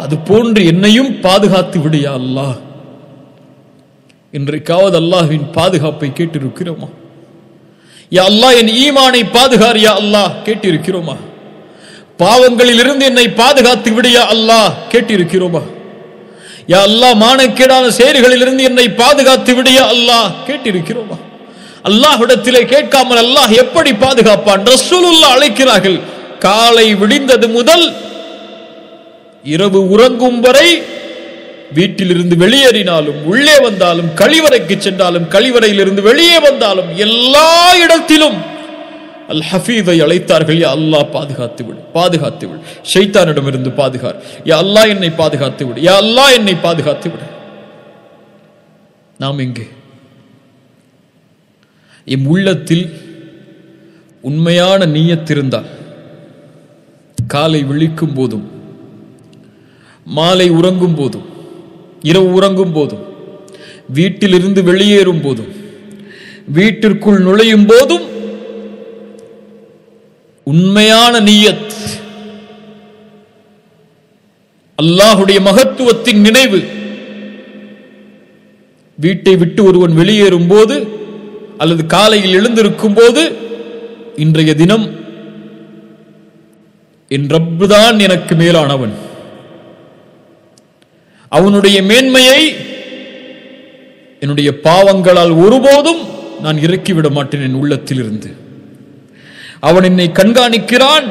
அது போன்று என்னையும் பாதுகாத்து விடு யா அல்லாஹ். இன்றைக்காவது அல்லாஹ்வின் பாதுகாப்பை கேட்டிருக்கிறோமா? யா அல்லாஹ், என் ஈமானை பாதுகார் யா அல்லாஹ் கேட்டிருக்கிறோமா? பாவங்களில் இருந்து என்னை பாதுகாத்து விடு யா அல்லாஹ் கேட்டிருக்கிறோமா? யா அல்லாஹ், மானக்கேடான செயல்களில் இருந்து என்னை பாதுகாத்து விடு யா அல்லாஹ் கேட்டிருக்கிறோமா? அல்லாஹ்விடத்திலே கேட்காமல் அல்லாஹ் எப்படி பாதுகாப்பான்? ரசூலுல்லாஹ் அழைக்கிறார்கள், காலை விடிந்தது முதல் இரவு உறங்கும் வரை வீட்டிலிருந்து வெளியேறினாலும் உள்ளே வந்தாலும் கழிவறைக்கு சென்றாலும் கழிவறையிலிருந்து வெளியே வந்தாலும் எல்லா இடத்திலும் அல் ஹஃபீதை அழைத்தார்கள், யா அல்லாஹ் பாதுகாத்து விடு, பாதுகாத்து விடு, ஷைத்தானிடமிருந்து பாதுகார் யா அல்லாஹ், என்னை பாதுகாத்து விடு யா அல்லாஹ், என்னை பாதுகாத்து விடு. நாம் எங்கே? எம் உள்ளத்தில் உண்மையான நிய்யத் இருந்தால் காலை விழிக்கும் போதும் மாலை உறங்கும் போதும் இரவு உறங்கும் போதும் வீட்டிலிருந்து வெளியேறும் போதும் வீட்டிற்குள் நுழையும் போதும் உண்மையான நிய்யத், அல்லாஹுடைய மகத்துவத்தின் நினைவு. வீட்டை விட்டு ஒருவன் வெளியேறும் போது அல்லது காலையில் எழுந்திருக்கும் போது, இன்றைய தினம் என் ரப்பு தான் எனக்கு மேலானவன், அவனுடைய மேன்மையை என்னுடைய பாவங்களால் ஒருபோதும் நான் இறக்கிவிட மாட்டேன் என் உள்ளத்தில் இருந்து. அவன் என்னை கண்காணிக்கிறான்.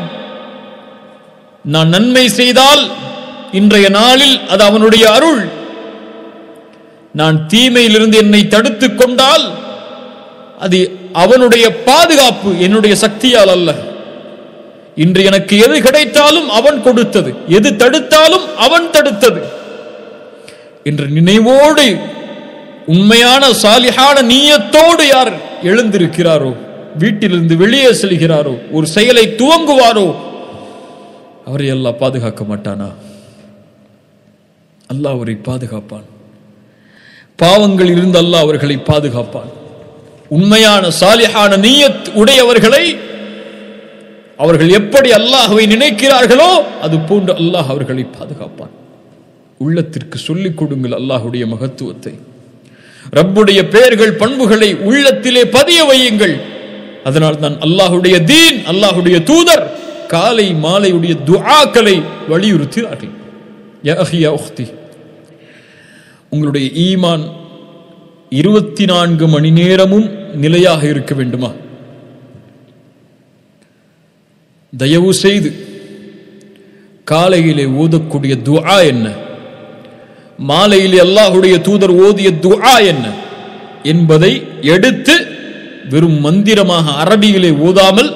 நான் நன்மை செய்தால் இன்றைய நாளில் அது அவனுடைய அருள். நான் தீமையிலிருந்து என்னை தடுத்துக் கொண்டால் அது அவனுடைய பாதுகாப்பு, என்னுடைய சக்தியால் அல்ல. இன்று எனக்கு எது கிடைத்தாலும் அவன் கொடுத்தது, எது தடுத்தாலும் அவன் தடுத்தது என்ற நினைவோடு உண்மையான சாலிஹான நிய்யத்தோடு யார் எழுந்திருக்கிறாரோ வீட்டிலிருந்து வெளியே செல்கிறாரோ, ஒரு செயலை துவங்குவாரோ, அவரை அல்லாஹ் பாதுகாக்க மாட்டானா? அல்லாஹ் அவரை பாதுகாப்பான். பாவங்களில் இருந்து அல்லாஹ் அவர்களை பாதுகாப்பான். உண்மையான சாலிஹான நியத் உடையவர்களை அவர்கள் எப்படி அல்லாஹ்வை நினைக்கிறார்களோ அது போன்று அல்லாஹ் அவர்களை பாதுகாப்பான். உள்ளத்திற்கு சொல்லிக் கொடுங்கள் அல்லாஹ்வுடைய மகத்துவத்தை, ரப்புடைய பெயர்கள் பண்புகளை உள்ளத்திலே பதிய வையுங்கள். அதனால் தான் அல்லாஹ்வுடைய தீன், அல்லாஹ்வுடைய தூதர் காலை மாலையுடைய துஆக்களை வலியுறுத்தினார்கள். யா அஹி யா உக்தி, உங்களுடைய ஈமான் 24 மணி நேரமும் நிலையாக இருக்க வேண்டுமா? தயவு செய்து காலையிலே ஓதக்கூடிய துஆ என்ன, மாலையிலே அல்லாஹ்வுடைய தூதர் ஓதிய துஆ என்ன என்பதை எடுத்து வெறும் மந்திரமாக அரபியிலே ஓதாமல்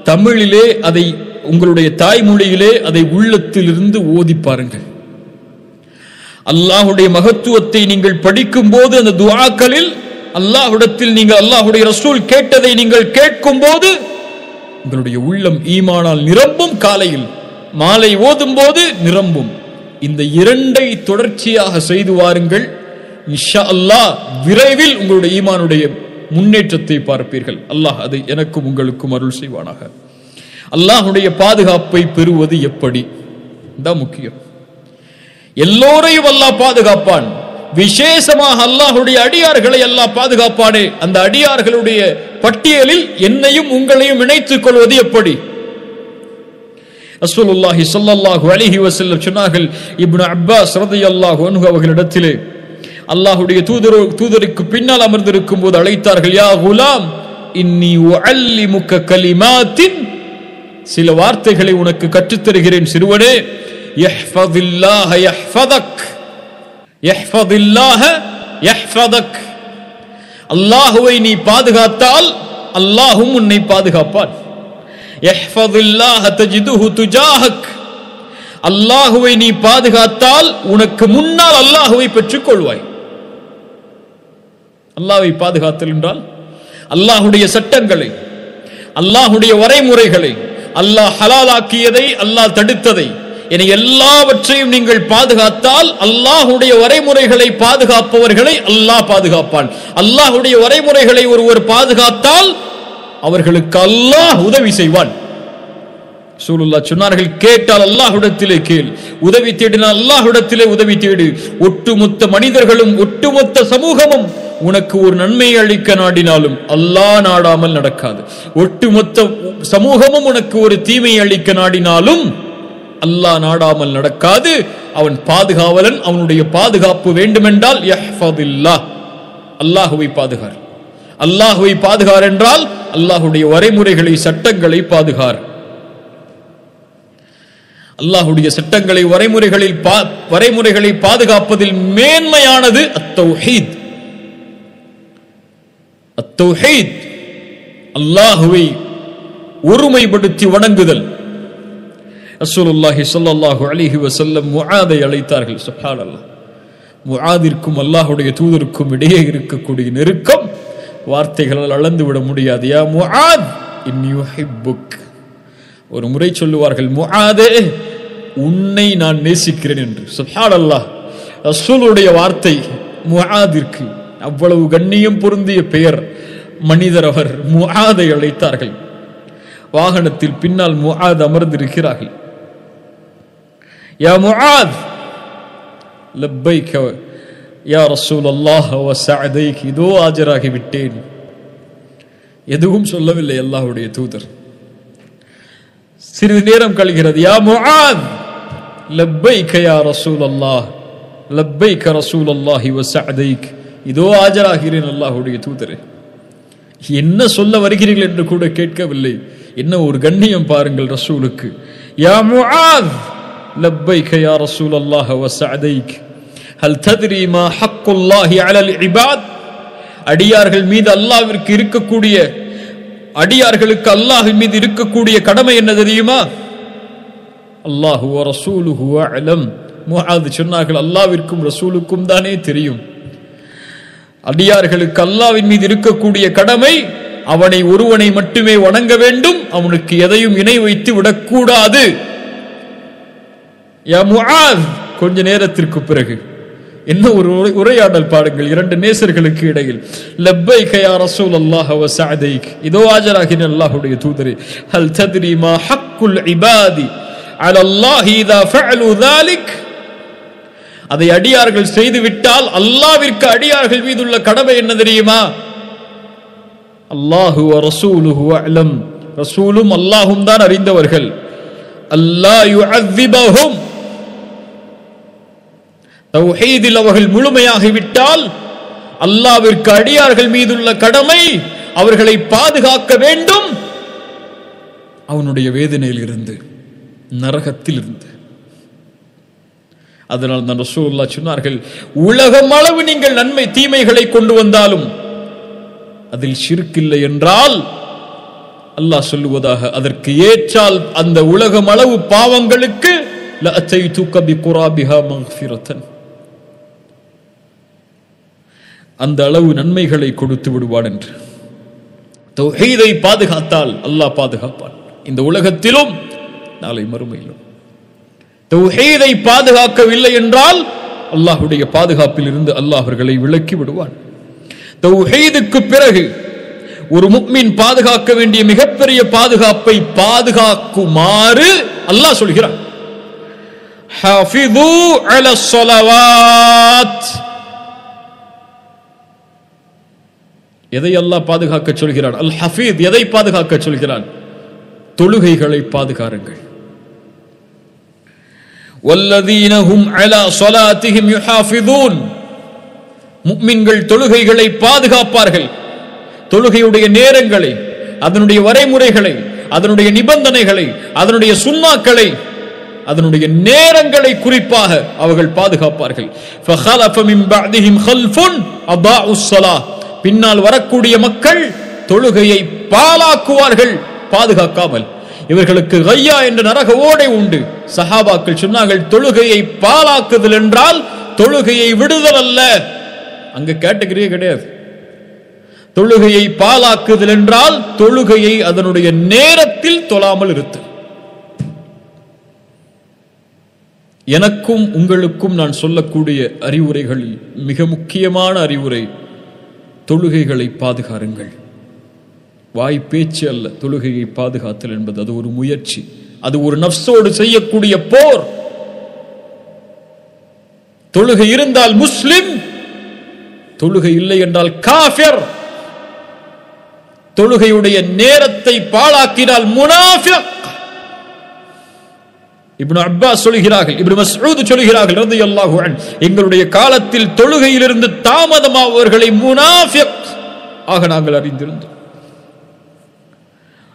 தமிழிலே அதை உங்களுடைய தாய்மொழியிலே அதை உள்ளத்திலிருந்து ஓதி பாருங்கள். அல்லாஹ்வுடைய மகத்துவத்தை நீங்கள் படிக்கும் போது அந்த துஆக்களில் அல்லாஹ்விடத்தில் நீங்கள் அல்லாஹ்வுடைய ரசூல் கேட்டதை நீங்கள் கேட்கும் போது உங்களுடைய உள்ளம் ஈமானால் நிரம்பும். காலையில் மாலை ஓதும் போது நிரம்பும். இந்த இரண்டை தொடர்ச்சியாக செய்து வாருங்கள். இன்ஷா அல்லாஹ் விரைவில் உங்களுடைய ஈமானுடைய முன்னேற்றத்தை பார்ப்பீர்கள். அல்லாஹ் அதை எனக்கும் உங்களுக்கும் அருள் செய்வானாக. அல்லாஹ்வுடைய பாதுகாப்பை பெறுவது எப்படி தான் முக்கியம். எல்லோரையும் அல்லாஹ் பாதுகாப்பான். விசேஷமாக அல்லாஹ்வுடைய அடியார்களை அல்லாஹ் பாதுகாப்பானே, அந்த அடியார்களுடைய பட்டியலில் என்னையும் உங்களையும் இணைத்துக் கொள்வது எப்படி? ரசூலுல்லாஹி ஸல்லல்லாஹு அலைஹி வஸல்லம் சொன்னார்கள், இப்னு அப்பாஸ் ரலியல்லாஹு அன்ஹு அவர்களிடத்திலே அல்லாஹ்வுடைய தூதருக்கு பின்னால் அமர்ந்திருக்கும் போது அழைத்தார்கள், யா குலாம் இன்னி உஅல்லிமுக கலிமாத்தின், சில வார்த்தைகளை உனக்கு கற்றுத் தருகிறேன் சிறுவனே. யஹ்ஃபதில்லாஹ யஹ்ஃபதக், யஹ்ஃபதில்லாஹ யஹ்ஃபதக், அல்லாஹ்வை நீ பாதுகாத்தால் அல்லாஹ்வும் உன்னை பாதுகாப்பான். யஹ்ஃபதில்லாஹ தஜிதுஹு துஜாஹக், அல்லாஹ்வை நீ பாதுகாத்தால் உனக்கு முன்னால் அல்லாஹ்வை பெற்றுக் கொள்வாய். அல்லாஹ்வை பாதுகாத்தல் என்றால் அல்லாஹ்வுடைய சட்டங்களை, அல்லாஹ்வுடைய வரைமுறைகளை, அல்லாஹ் ஹலாலாக்கியதை, அல்லாஹ் தடுத்ததை என எல்லாவற்றையும் நீங்கள் பாதுகாத்தால் அல்லாஹ்வுடைய வரைமுறைகளை பாதுகாப்பவர்களை அல்லாஹ் பாதுகாப்பான். அல்லாஹ்வுடைய வரைமுறைகளை ஒருவர் பாதுகாத்தால் அவர்களுக்கு அல்லாஹ் உதவி செய்வான். ரசூலுல்லாஹ் சொன்னார்கள், கேட்டால் அல்லாஹ்விடத்திலே கேள், உதவி தேடினால் அல்லாஹ்விடத்திலே உதவி தேடு. ஒட்டுமொத்த மனிதர்களும் ஒட்டுமொத்த சமூகமும் உனக்கு ஒரு நன்மை அளிக்க நாடினாலும் அல்லாஹ் நாடாமல் நடக்காது. ஒட்டுமொத்த சமூகமும் உனக்கு ஒரு தீமை அளிக்க நாடினாலும் அல்லாஹ் நாடாமல் நடக்காது. அவன் பாதுகாவலன். அவனுடைய பாதுகாப்பு வேண்டுமென்றால் யஹ்ஃபதில்லாஹ், அல்லாஹ்வை பாதுகார். அல்லாஹ்வை பாதுகார் என்றால் அல்லாஹ்வுடைய வரைமுறைகளை, சட்டங்களை பாதுகார். அல்லாஹ்வுடைய சட்டங்களை, வரைமுறைகளை பாதுகாப்பதில் மேன்மையானது அத்தௌஹீத். அத்தௌஹீத், அல்லாஹ்வை ஒருமைப்படுத்தி வணங்குதல். ரசூலுல்லாஹி ஸல்லல்லாஹு அலைஹி வஸல்லம் முஆதை அழைத்தார்கள். சுப்ஹானல்லாஹ், முஆதிற்கும் அல்லாஹ்வுடைய தூதருக்கும் இடையே இருக்கக்கூடிய நெருக்கம் வார்த்தைகளால் அளந்து விட முடியாது. யா முஆத் இன்னி உஹிப்புக், ஒரு முறை சொல்லுவார்கள், முஆதே உன்னை நான் நேசிக்கிறேன் என்று. சுப்ஹானல்லாஹ், ரசூலுடைய வார்த்தை முஆதிற்கு அவ்வளவு கண்ணியம் பொருந்திய பெயர். மனிதர் அவர் முஆதை அழைத்தார்கள். வாகனத்தில் பின்னால் முஆத் அமர்ந்திருக்கிறார்கள். யா முஆத், லப்பைக யா ரசூலல்லாஹ் வ சஅதைக், இதோ ஆஜராகி விட்டேன். எதுவும் சொல்லவில்லை அல்லாஹ்வுடைய தூதர். சிறிது நேரம் கழிகிறது. யா முஆத், லப்பைக யா ரசூலல்லாஹ், லப்பைக ரசூலல்லாஹி வ சஅதைக், இதோ ஆஜராகிறேன் அல்லாஹ்வுடைய தூதரே. என்ன சொல்ல வருகிறீர்கள் என்று கூட கேட்கவில்லை. என்ன ஒரு கண்ணியம் பாருங்கள் ரசூலுக்கு. யா முஆத், லப்பைக யா ரசூலல்லாஹ் வ சஅதைக், ஹல் தத்ரி மா ஹக்குல்லாஹி அலல் இபாத், அடியார்கள் மீது அல்லாஹ்விற்கு இருக்கக்கூடிய, அடியார்களுக்கு அல்லாஹ்வின் மீது இருக்கக்கூடிய கடமை என்ன தெரியுமா? அல்லாஹு வ ரசூலுஹு அலம். முஆத் சொன்னார்கள், அல்லாஹ்விற்கும் ரசூலுக்கும் தானே தெரியும். அடியார்களுக்கு அல்லாஹ்வின் மீது இருக்கக்கூடிய கடமை அவனை ஒருவனை மட்டுமே வணங்க வேண்டும், அவனுக்கு எதையும் இணை வைத்து விடக்கூடாது. யா முஆஸ், கொஞ்ச நேரத்திற்கு பிறகு என்ன ஒரு உரையாடல் பாடுங்கள் இரண்டு நேசர்களுக்கு இடையில். லப்பைக யா ரசூலல்லாஹ் வ சஅதைக், இதோ ஆஜராகின அல்லாஹ்வுடைய தூதரே. ஹல் தத்ரி மா ஹக்குல் இபாதி அலல்லாஹி இதா ஃபஅலு ذلك, அதை அடியார்கள் செய்து விட்டால் அல்லாஹ்விற்கு அடியார்கள் மீதுள்ள கடமை என்ன தெரியுமா? அல்லாஹு வ ரசூலுஹு அலம், ரசூலும் அல்லாஹ்வும் தான் அறிந்தவர்கள். அல்லாஹ் யுஅذிபஹும், தௌஹீதில் அவர்கள் முழுமையாகிவிட்டால் அல்லாஹ்விற்கு அடியார்கள் மீதுள்ள கடமை அவர்களை பாதுகாக்க வேண்டும் அவனுடைய வேதனையில் இருந்து, நரகத்தில் இருந்து. அதனால் தான் ரசூலுல்லாஹ் சொன்னார்கள், உலகம் அளவு நீங்கள் நன்மை தீமைகளை கொண்டு வந்தாலும் அதில் ஷிர்க் இல்லை என்றால் அல்லாஹ் சொல்லுவதாக, அதற்கு ஏற்றால் அந்த உலகம் அளவு பாவங்களுக்கு லஅதைதுக பிகுராபிஹா மக்ஃபிரத்தன், அந்த அளவு நன்மைகளை கொடுத்து விடுவான் என்று. தௌஹீதை பாதுகாத்தால் அல்லாஹ் பாதுகாப்பான், இந்த உலகத்திலும் நாளை மறுமையிலும். தௌஹீதை பாதுகாக்கவில்லை என்றால் அல்லாஹ்வுடைய பாதுகாப்பில் இருந்து அல்லாஹ் அவர்களை விலக்கி விடுவான். தௌஹீதுக்கு பிறகு ஒரு முஃமின் பாதுகாக்க வேண்டிய மிகப்பெரிய பாதுகாப்பை பாதுகாக்குமாறு அல்லாஹ் சொல்கிறான். ஹாஃபிது அலஸ் ஸலவாத், எதை அல்லாஹ் பாதுகாக்க சொல்கிறான்? அல் ஹஃபீத் எதை பாதுகாக்க சொல்கிறான்? தொழுகைகளை பாதுகாருங்கள். வல்லதீன ஹும் அலா ஸலாத்திஹிம் யுஹாஃபிதூன், முஃமின்கள் தொழுகைகளை பாதுகாப்பார்கள். தொழுகையுடைய நேரங்களை, அதனுடைய வரைமுறைகளை, அதனுடைய நிபந்தனைகளை, அதனுடைய சுன்னாக்களை, அதனுடைய நேரங்களை குறிப்பாக அவர்கள் பாதுகாப்பார்கள். ஃபஹலஃப மின் பஅதிஹிம் கல்ஃபுன் அதாஉஸ் ஸலாஹ், பின்னால் வரக்கூடிய மக்கள் தொழுகையை பாழாக்குவார்கள் பாதுகாக்காமல். இவர்களுக்கு கய்யா என்ற நரக ஓடை உண்டு. சஹாபாக்கள் சொன்னார்கள், தொழுகையை பாழாக்குதல் என்றால் தொழுகையை விடுதல் அல்ல, அங்க கேட்டகரியே கிடையாது. தொழுகையை பாழாக்குதல் என்றால் தொழுகையை அதனுடைய நேரத்தில் தொழாமல் இருத்தல். எனக்கும் உங்களுக்கும் நான் சொல்லக்கூடிய அறிவுரைகளில் மிக முக்கியமான அறிவுரை, தொழுகைகளை பாதுகாருங்கள். வாய் பேச்சு அல்ல, தொழுகையை பாதுகாத்தல் என்பது அது ஒரு முயற்சி, அது ஒரு நஃப்ஸோடு செய்யக்கூடிய போர். தொழுகை இருந்தால் முஸ்லிம், தொழுகை இல்லை என்றால் காஃபிர். தொழுகையுடைய நேரத்தை பாழாக்கினால் முனாஃபிக். இப்னு அப்பாஸ் சொல்கிறார்கள், இப்னு மஸ்ஊத் சொல்கிறார்கள் ரலியல்லாஹு அன்ஹு, எங்களுடைய காலத்தில் தொழுகையிலிருந்து தாமதமாவவர்களை முனாஃபிக் ஆக நாங்கள் அறிந்திருந்தோம்.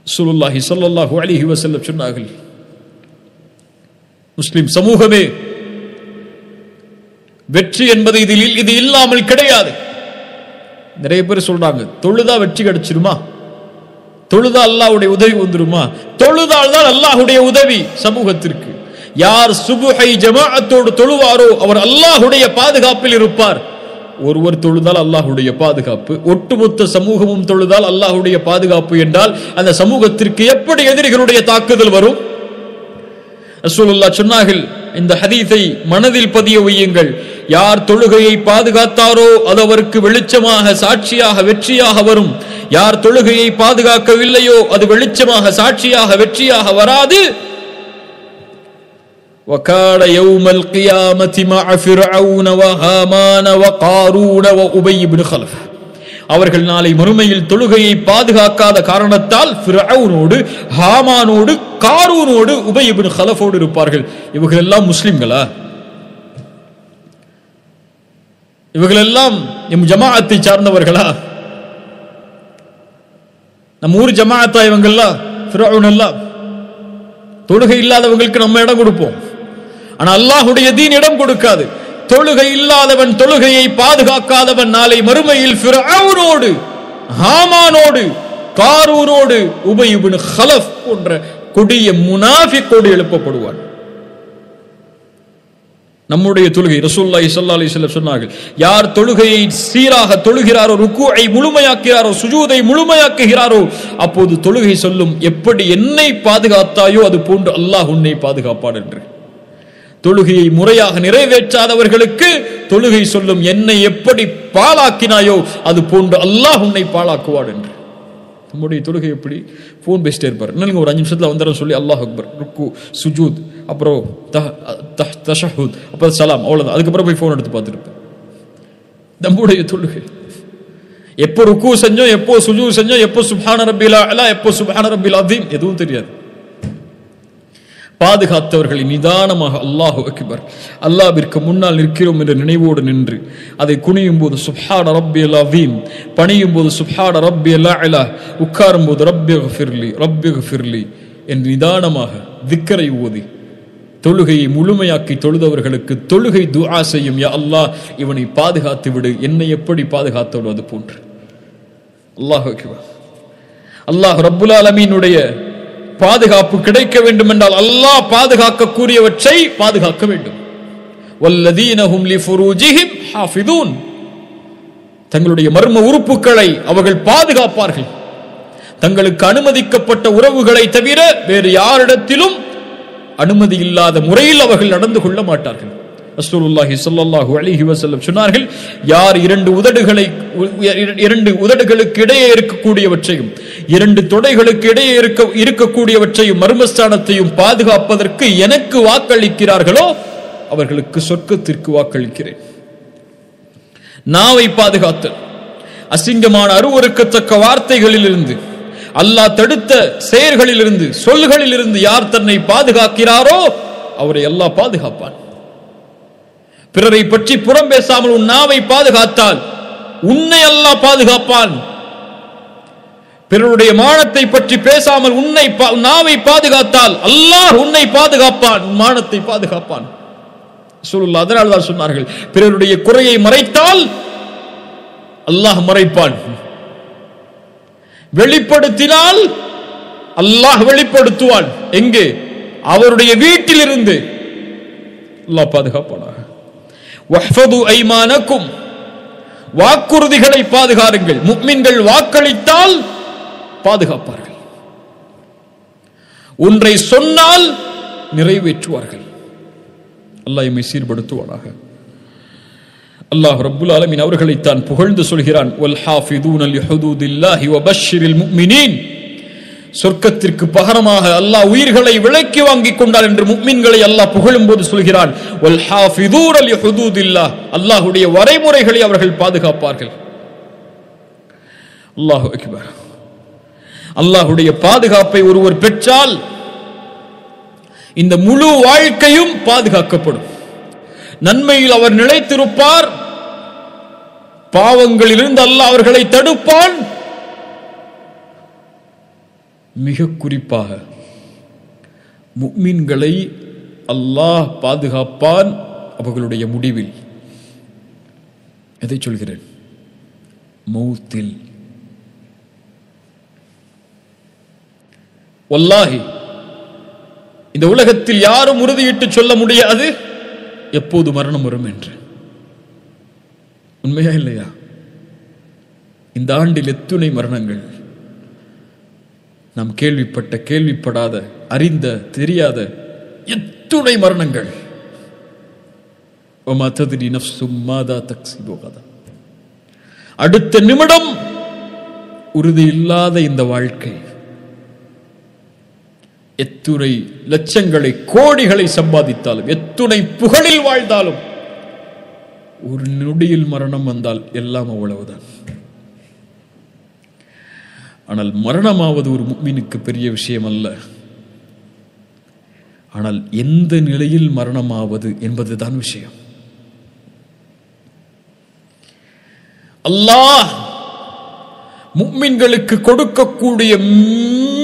ரசூலுல்லாஹி ஸல்லல்லாஹு அலைஹி வஸல்லம் சொன்னார்கள், முஸ்லிம் சமூகமே, வெற்றி என்பது இது இல்லாமல் கிடையாது. நிறைய பேர் சொல்றாங்க, தொழுதா வெற்றி கிடைச்சிருமா, தொழுதா அல்லாஹ்வுடைய உதவி வந்துருமா? தொழுதால் தான் அல்லாஹ்வுடைய உதவி சமூகத்திற்கு. யார் சுபுஹை ஜமாஅத்தோடு தொழுவாரோ அவர் அல்லாஹ்வுடைய பாதுகாப்பில் இருப்பார். ஒருவர் தொழுதால் அல்லாஹ்வுடைய பாதுகாப்பு, ஒட்டுமொத்த சமூகமும் தொழுதால் அல்லாஹ்வுடைய பாதுகாப்பு என்றால் அந்த சமூகத்திற்கு எப்படி எதிரிகளுடைய தாக்குதல் வரும்? ரசூலுல்லாஹ் சொன்னார்கள், இந்த ஹதீஸை மனதில் பதிய வையுங்கள், யார் தொழுகையை பாதுகாத்தாரோ அது அவருக்கு வெளிச்சமாக சாட்சியாக வெற்றியாக வரும். யார் தொழுகையை பாதுகாக்கவில்லையோ அது வெளிச்சமாக சாட்சியாக வெற்றியாக வராது. وكان يوم القيامة مع فرعون وهامان وقارون وأبي بن خلف, அவர்கள் நாளை மறுமையில் தொழுகையை பாதுகாக்காத காரணத்தால் ஃபிரௌனோடு, ஹாமானோடு, காரூனோடு, உபை இப்னு கலஃபோடு இருப்பார்கள். இவர்கள் எல்லாம் முஸ்லிம்களா? இவர்கள் எல்லாம் நம் ஜமாஅத்தை சார்ந்தவர்களா? நம்ம ஊர் ஜமாஅத்தா இவங்கெல்லாம்? ஃபிரௌன் எல்லாம் தொழுகை இல்லாதவங்களுக்கு நம்ம இடம் கொடுப்போம், ஆனா அல்லாஹ்வுடைய தீன் இடம் கொடுக்காது. தொழுகை இல்லாதவன், தொழுகையை பாதுகாக்காதவன் நாளை மறுமையில் ஃபிரௌனோடு, ஹாமானோடு, காரூனோடு, உபை இப்னு கலஃப் போன்ற கொடிய முனாஃபிக்கோடு எழுப்பப்படுவான். நம்முடைய தொழுகை ரசூலுல்லாஹி ஸல்லல்லாஹு அலைஹி வஸல்லம் சொன்னார்கள், யார் தொழுகையை சீராக தொழுகிறாரோ, ருக்கூஐ முழுமையாக்குகிறாரோ, சுஜூதை முழுமையாக்குகிறாரோ, அப்போது தொழுகை சொல்லும், எப்படி என்னை பாதுகாத்தாயோ அது போன்று அல்லாஹ் உன்னை பாதுகாப்பான் என்று. தொழுகையை முறையாக நிறைவேற்றாதவர்களுக்கு தொழுகை சொல்லும், என்னை எப்படி பாழாக்கினாயோ அது போன்று அல்லாஹ் உன்னை பாழாக்குவான் என்று. நம்முடைய தொழுகை எப்படி? போன் பேசிட்டே இருப்பார். இன்னும் ஒரு 5 நிமிஷத்துல வந்துடும் சொல்லி அல்லாஹ் அக்பர், ருக்கு, சுஜூத், அப்புறம் தஷஹுத், அப்புறம் சலாம், அவ்வளவுதான். அதுக்கப்புறம் போய் போன் எடுத்து பார்த்துருப்பேன். நம்முடைய தொழுகை எப்போ ருக்கு செஞ்சோம், எப்போ சுஜூத் செஞ்சோம், எப்போ சுப்ஹான ரப்பில் அலா, எப்போ சுப்ஹான ரப்பில் அதீம், எதுவும் தெரியாது. பாதுகாத்தவர்களை நிதானமாக அல்லாஹு அக்பர், அல்லாஹ்விற்கு முன்னால் நிற்கிறோம் என்ற நினைவோடு நின்று, அதை குனியும் போது சுப்ஹான ரப்பில் அதீம், பணியும் போது சுப்ஹான ரப்பில் அலா, உட்காரும் போது ரப்பிக்ஃபிர்லி என்று நிதானமாக திக்ரை ஓதி தொழுகையை முழுமையாக்கி தொழுதவர்களுக்கு தொழுகை துஆ செய்யும், யா அல்லாஹ் இவனை பாதுகாத்து விடு, என்னை எப்படி பாதுகாத்தோடு அது போன்று. அல்லாஹு அக்பர். அல்லாஹ் ரப்புல் ஆலமீனுடைய பாதுகாப்பு கிடைக்க வேண்டும் என்றால் அல்லாஹ் பாதுகாக்கக்கூடியவற்றை பாதுகாக்க வேண்டும். வல்லதீன ஹும் லிஃபுரூஜிஹிம் ஹாஃபிதூன், தங்களுடைய மர்ம உறுப்புகளை அவர்கள் பாதுகாப்பார்கள். தங்களுக்கு அனுமதிக்கப்பட்ட உறவுகளை தவிர வேறு யாரிடத்திலும் அனுமதி இல்லாத முறையில் அவர்கள் நடந்து கொள்ள மாட்டார்கள். ரசூலுல்லாஹி ஸல்லல்லாஹு அலைஹி வஸல்லம் சொன்னார்கள், யார் இரண்டு உதடுகளுக்கு இடையே இருக்கக்கூடியவற்றையும், இரண்டு தொடைகளுக்கு இடையே இருக்கக்கூடியவற்றையும், மர்மஸ்தானத்தையும் பாதுகாப்பதற்கு எனக்கு வாக்களிக்கிறார்களோ அவர்களுக்கு சொர்க்கத்திற்கு வாக்களிக்கிறேன். நாவை பாதுகாத்தல், அசிங்கமான அருவருக்கத்தக்க வார்த்தைகளிலிருந்து, அல்லாஹ் தடுத்த செயல்களிலிருந்து, சொல்களிலிருந்து யார் தன்னை பாதுகாக்கிறாரோ அவரை அல்லாஹ் பாதுகாப்பான். பிறரை பற்றி புறம் பேசாமல் உன் நாவை பாதுகாத்தால் உன்னை அல்லாஹ் பாதுகாப்பான். பிறருடைய மானத்தை பற்றி பேசாமல் நாவை பாதுகாத்தால் அல்லாஹ் உன்னை பாதுகாப்பான், மானத்தை பாதுகாப்பான். ரசூலுல்லாஹ் அதனால்தான் சொன்னார்கள், பிறருடைய குறையை மறைத்தால் அல்லாஹ் மறைப்பான், வெளிப்படுத்தினால் அல்லாஹ் வெளிப்படுத்துவான். எங்கே? அவருடைய வீட்டிலிருந்து. அல்லாஹ் பாதுகாப்பானாக. வஹ்ஃபது ஐமானக்கும், வாக்குறுதிகளை பாதுகாருங்கள். முஃமின்கள் வாக்களித்தால் பாதுகாப்பார்கள், ஒன்றை சொன்னால் நிறைவேற்றுவார்கள். அல்லாஹ் எம்மை சீர்படுத்துவானாக. அல்லாஹ் ரப்புல் ஆலமீன் அவர்களை தான் புகழ்ந்து சொல்கிறான், வல் ஹாஃபிதூன லிஹுதூதில்லாஹி வபஷ்ஷிரில் முஃமினீன். சொர்க்கத்திற்கு பகரமாக அல்லாஹ் உயிர்களை விலைக்கு வாங்கி கொண்டார் என்று முஃமின்களை அல்லாஹ் புகழும் போது சொல்கிறான், வல் ஹாஃபிதூன லிஹுதூதில்லாஹ், அல்லாஹ்வுடைய வரைமுறைகளை அவர்கள் பாதுகாப்பார்கள். அல்லாஹு அக்பர். அல்லாஹ்வுடைய பாதுகாப்பை ஒருவர் பெற்றால் இந்த முழு வாழ்க்கையும் பாதுகாக்கப்படும். நன்மையில் அவர் நிலைத்திருப்பார், பாவங்களிலிருந்து அல்லாஹ் அவர்களை தடுப்பான். மிக குறிப்பாக முஃமின்களை அல்லாஹ் பாதுகாப்பான் அவர்களுடைய முடிவில். எதை சொல்கிறேன்? மௌத்தில். வல்லாஹி இந்த உலகத்தில் யாரும் உறுதியிட்டு சொல்ல முடியாது எப்போது மரணம் வரும் என்று. உண்மையா இல்லையா? இந்த ஆண்டில் எத்துணை மரணங்கள், நாம் கேள்விப்பட்ட, கேள்விப்படாத, அறிந்த, தெரியாத எத்துணை மரணங்கள். அடுத்த நிமிடம் உறுதி இல்லாத இந்த வாழ்க்கை, எத்துணை லட்சங்களை, கோடிகளை சம்பாதித்தாலும், எத்துணை புகழில் வாழ்ந்தாலும், ஒரு நொடியில் மரணம் வந்தால் எல்லாம் அவ்வளவுதான். ஆனால் மரணமாவது ஒரு முஃமினுக்கு பெரிய விஷயம் அல்ல. ஆனால் எந்த நிலையில் மரணமாவது என்பதுதான் விஷயம். அல்லாஹ் முஃமின்களுக்கு கொடுக்கக்கூடிய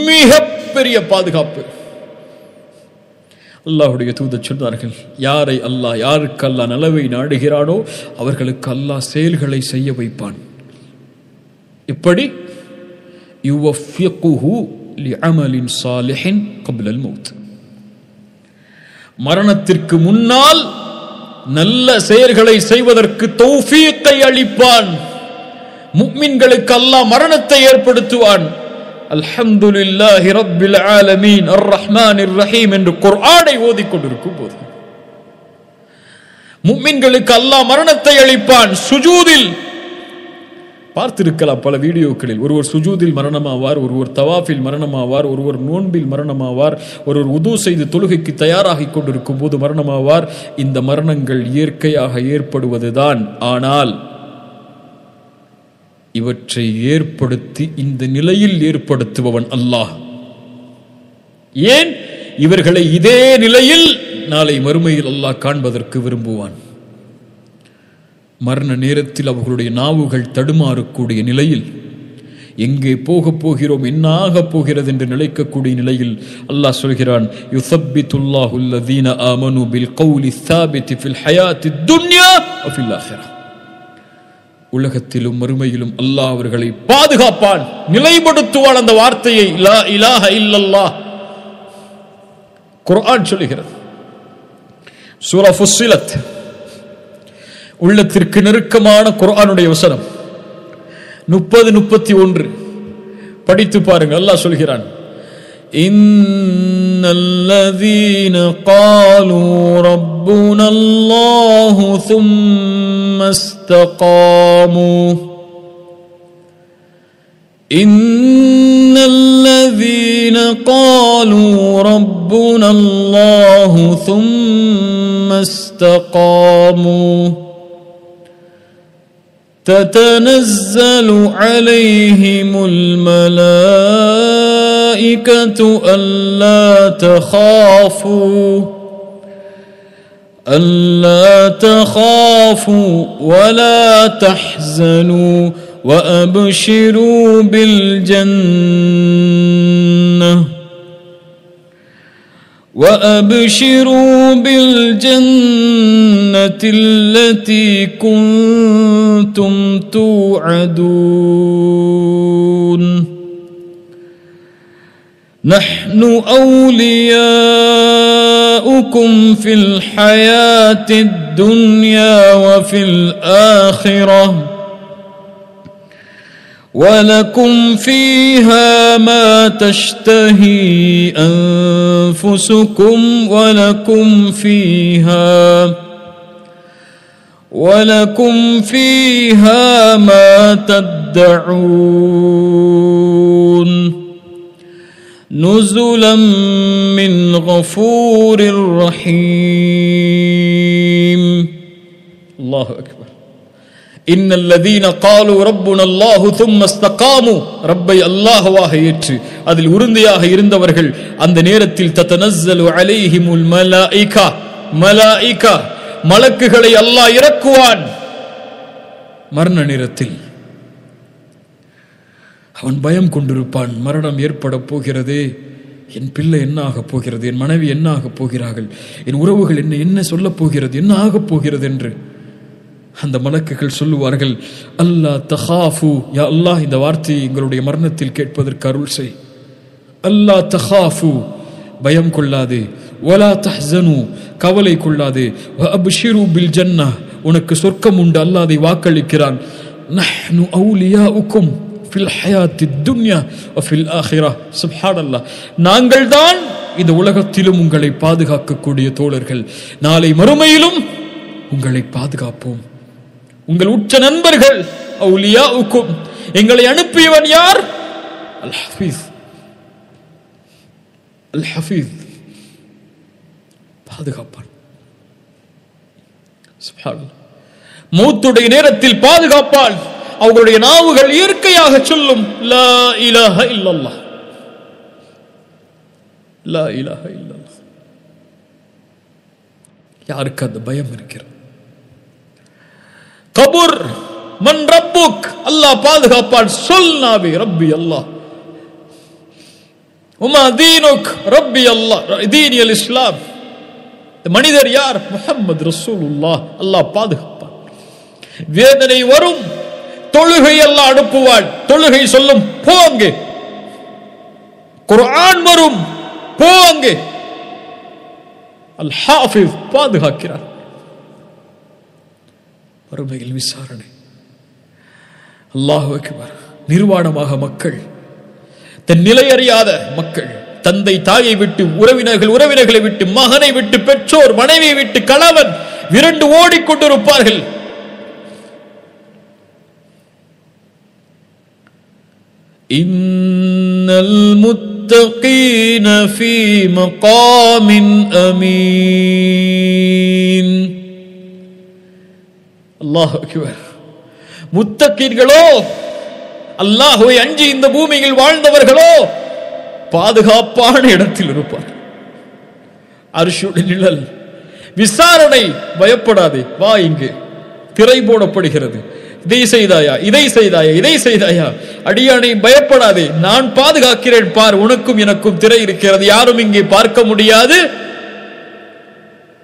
மிக பெரிய பாதுகாப்பு. அல்லாஹ்வுடைய தூதர் சொன்னார்கள், யாரை அல்லாஹ், யாருக்கு அல்லாஹ் நலவை நாடுகிறானோ அவர்களுக்கு அல்லாஹ் செயல்களை செய்ய வைப்பான். எப்படி? யுவஃபிகுஹு லிஅமலின் சாலிஹின் கப்லல் மௌத். மரணத்திற்கு முன்னால் நல்ல செயல்களை செய்வதற்கு தௌஃபீக்கை அளிப்பான். முஃமின்களுக்கு அல்லாஹ் மரணத்தை ஏற்படுத்துவான். அல்ஹம்துலில்லாஹி ரப்பில் ஆலமீன் அர் ரஹ்மானிர் ரஹீம் என்று குர்ஆனை ஓதிக்கொண்டிருக்கும் போது முஃமின்களுக்கு அல்லாஹ் மரணத்தை அளிப்பான். சுஜூதில் பார்த்திருக்கலாம் பல வீடியோக்களில். ஒருவர் சுஜூதில் மரணமாவார், ஒருவர் தவாஃபில் மரணமாவார், ஒருவர் நோன்பில் மரணமாவார், ஒருவர் உது செய்து தொழுகைக்கு தயாராகிக் கொண்டிருக்கும் போது மரணமாவார். இந்த மரணங்கள் இயற்கையாக ஏற்படுவதுதான். ஆனால் இவற்றை ஏற்படுத்தி இந்த நிலையில் ஏற்படுத்துபவன் அல்லாஹ். ஏன்? இவர்களை இதே நிலையில் நாளை மறுமையில் அல்லாஹ் காண்பதற்கு விரும்புவான். மரண நேரத்தில் அவர்களுடைய நாவுகள் தடுமாறக்கூடிய நிலையில், எங்கே போகப் போகிறோம், என்ன ஆகப் போகிறது என்று நிலைக்கக்கூடிய நிலையில் அல்லாஹ் சொல்கிறான், யுஸப்பித்துல்லாஹு அல்லதீன ஆமனு பில் கௌலி ஸாபித் ஃபில் ஹயாத்தித் துன்யா வ ஃபில் ஆখিরাহ. உலகத்திலும் மறுமையிலும் அல்லாஹ் அவர்களை பாதுகாப்பான், நிலைப்படுத்துவான். அந்த வார்த்தையை லா இலாஹ இல்லல்லாஹ் குர்ஆன் சொல்கிறது. சூரா ஃபுஸ்ஸிலத், உள்ளத்திற்கு நெருக்கமான குர்ஆனுடைய வசனம் 30-31 படித்து பாருங்க. அல்லாஹ் சொல்கிறான், இன்னல்லதீன காலூ ரப்புனல்லாஹு ثم استقاموا இன்னல்லதீன காலூ ரப்புனல்லாஹு ثم استقاموا تتنزل عليهم الملائكة ألا تخافوا ولا تحزنوا وأبشروا بالجنة التي كنتم توعدون نحن أولياؤكم في الحياة الدنيا وفي الآخرة ولكم فيها ما تشتهي أنفسكم ولكم فيها ما تدعون نزلا من غفور رحيم. الله أكبر. إن الذين قالوا ربنا الله ثم استقاموا ربي الله வாக ஏற்று அதில் உறுதியாக இருந்தவர்கள் அந்த நேரத்தில் தத்தனஸ்ஸலு அலைஹிமுல் மலாயிகா மலக்குகளை அல்லாஹ் இறக்குவான். மரண நேரத்தில் அவன் பயம் கொண்டிருப்பான். மரணம் ஏற்பட போகிறதே, என் பிள்ளை என்ன ஆகப் போகிறது, என் மனைவி என்ன ஆகப் போகிறார்கள், என் உறவுகள் என்ன சொல்லப் போகிறது, என்ன ஆகப் போகிறது என்று அந்த மலக்குகள் சொல்லுவார்கள், அல்லா தஹாஃபு, யா அல்லாஹ் இந்த வார்த்தையை எங்களுடைய மரணத்தில் கேட்பதற்கு அருள் செய். அல்லா தஹாஃபு, பயம் கொள்ளாதே, வலா தஹ்ஸனு, கவலை கொள்ளாதே, வ அப்ஷிரு பில் ஜன்னah, உனக்கு சொர்க்கம் உண்டு, அல்லாஹ் அதை வாக்களிக்கிறான். நஹ்னு அவுலியாஉக்கும் ஃபில் ஹயாத்தித் துன்யா வ ஃபில் ஆখিরাহ. சுப்ஹானல்லாஹ், நாங்கள் தான் இந்த உலகத்திலும் உங்களை பாதுகாக்கக்கூடிய தோழர்கள், நாளை மறுமையிலும் உங்களை பாதுகாப்போம். உங்கள் உச்ச நண்பர்கள் அவுலியாஉக்கும். எங்களை அனுப்பியவன் யார்? அல் ஹஃபீஸ். அல் ஹஃபீஸ் பாதுகாப்பான். சுப்ஹானல்லாஹ், மௌத்துடைய நேரத்தில் பாதுகாப்பான். அவர்களுடைய நாவுகள் இயற்கையாக சொல்லும் லா இலாஹ இல்லல்லாஹ், லா இலாஹ இல்லல்லாஹ். யாருக்கு அந்த பயம் இருக்கிறது? கபூர், மன் ரப்புக், அல்லாஹ் பாதுகாப்பான். சொல் நாபி ரப்பி அல்லாஹ், உமா தீனுக் ரப்பி அல்லாஹ், தீனியல் இஸ்லாம். மனிதர் யார்? முஹம்மது ரசூலுல்லாஹ். அல்லாஹ் பாதுகாப்பான். வேதனை வரும், தொழுகை அல்லாஹ் அனுப்புவான். தொழுகை சொல்லும் போங்க. குர்ஆன் வரும், போங்க. அல் ஹாஃபிஸ் பாதுகாக்கிறார். மறுமையில் விசாரணை. அல்லாஹ் அக்பர். நிர்வாணமாக மக்கள், தன் நிலையறியாத மக்கள், தந்தை தாயை விட்டு, உறவினர்களை விட்டு, மகனை விட்டு, பெற்றோர் மனைவியை விட்டு, கணவன் விரண்டு ஓடிக்கொண்டிருப்பார்கள். இன்னல் முத்தகீன ஃபீ மகாமின் அமீன். அல்லாஹ் அக்பர். முத்தகீன்களோ, அல்லாஹ்வை அஞ்சி இந்த பூமியில் வாழ்ந்தவர்களோ பாதுகாப்பான இடத்தில் இருப்பார். அர்ஷுடைய நிழல். விசாரணை. பயப்படாதே, வா, இங்கு திரை போடப்படுகிறது. இதை செய்தாயா, இதை செய்தாயா, இதை செய்தாயா, அடியானை பயப்படாதே, நான் பாதுகாக்கிறேன் பார், உனக்கும் எனக்கும் திரை இருக்கிறது, யாரும் இங்கே பார்க்க முடியாது.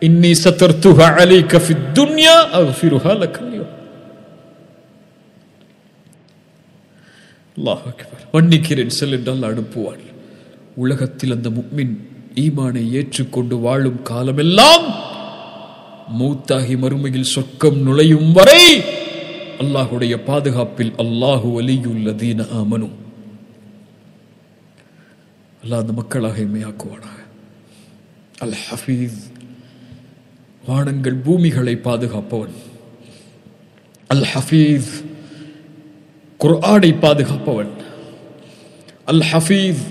இன்னி சதர்துஹா அலைக ஃபித் துன்யா அக்ஃபிருஹா லக அல்-யௌம். அல்லாஹ் அக்பர். மன்னிக்கிறேன் செல் என்றால் அனுப்புவான். உலகத்தில் அந்த முஃமின் ஈமானை ஏற்றுக்கொண்டு வாழும் காலமெல்லாம் மௌத்தாகி மறுமையில் சொர்க்கம் நுழையும் வரை அல்லாஹுடைய பாதுகாப்பில் அல்லாஹு வலியுல்லதீன ஆமனு. அல்லாஹ் அந்த மக்களாக எம்மையாக்குவானாக. அல் ஹஃபீஸ். வானங்கள் பூமிகளை பாதுகாப்பவன். அல் ஹஃபீஸ். குர்ஆனை பாதுகாப்பவன். அல் ஹஃபீஸ்.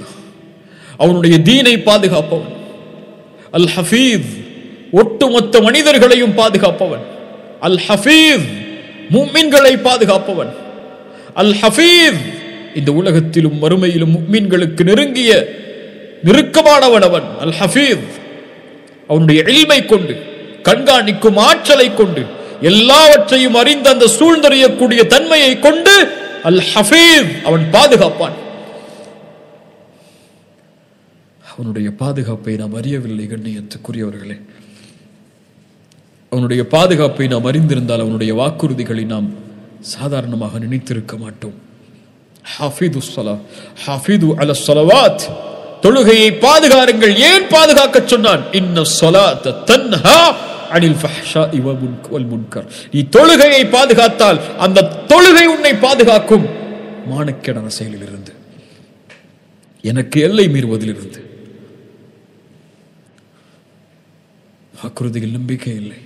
அவனுடைய தீனை பாதுகாப்பவன். அல் ஹஃபீஸ். ஒட்டுமொத்த மனிதர்களையும் பாதுகாப்பவன். அல் ஹஃபீஸ். முஃமின்களை பாதுகாப்பவன். அல் ஹஃபீஸ். இந்த உலகத்திலும் மறுமையிலும் முஃமின்களுக்கு நெருக்கமானவன் அவன். அல் ஹஃபீஸ். அவனுடைய இல்மை கொண்டு, கண்காணிக்கும் ஆற்றலை கொண்டு, எல்லாவற்றையும் அறிந்த அந்த சூழ்ந்தறியக்கூடிய தன்மையை கொண்டு அல் ஹஃபீஸ் அவன் பாதுகாப்பான். அவனுடைய பாதுகாப்பை நாம் அறியவில்லை கண்ணியத்துக்குரியவர்களே. அவனுடைய பாதுகாப்பை நாம் அறிந்திருந்தால் அவனுடைய வாக்குறுதிகளை நாம் சாதாரணமாக நினைத்திருக்க மாட்டோம். ஹாஃபிது அல ஸலவாத். தொழுகையை பாதுகாருங்கள். ஏன் பாதுகாக்க சொன்னான்? இன்ன ஸலாத்த தன்ஹா அனில் ஃபஹ்ஷாஇ வல் முன்கர். நீ தொழுகையை பாதுகாத்தால் அந்த தொழுகை உன்னை பாதுகாக்கும் மானக்கேடான செயலிலிருந்து, எனக்கு எல்லை மீறுவதிலிருந்து. வாக்குறுதியில் நம்பிக்கை இல்லை.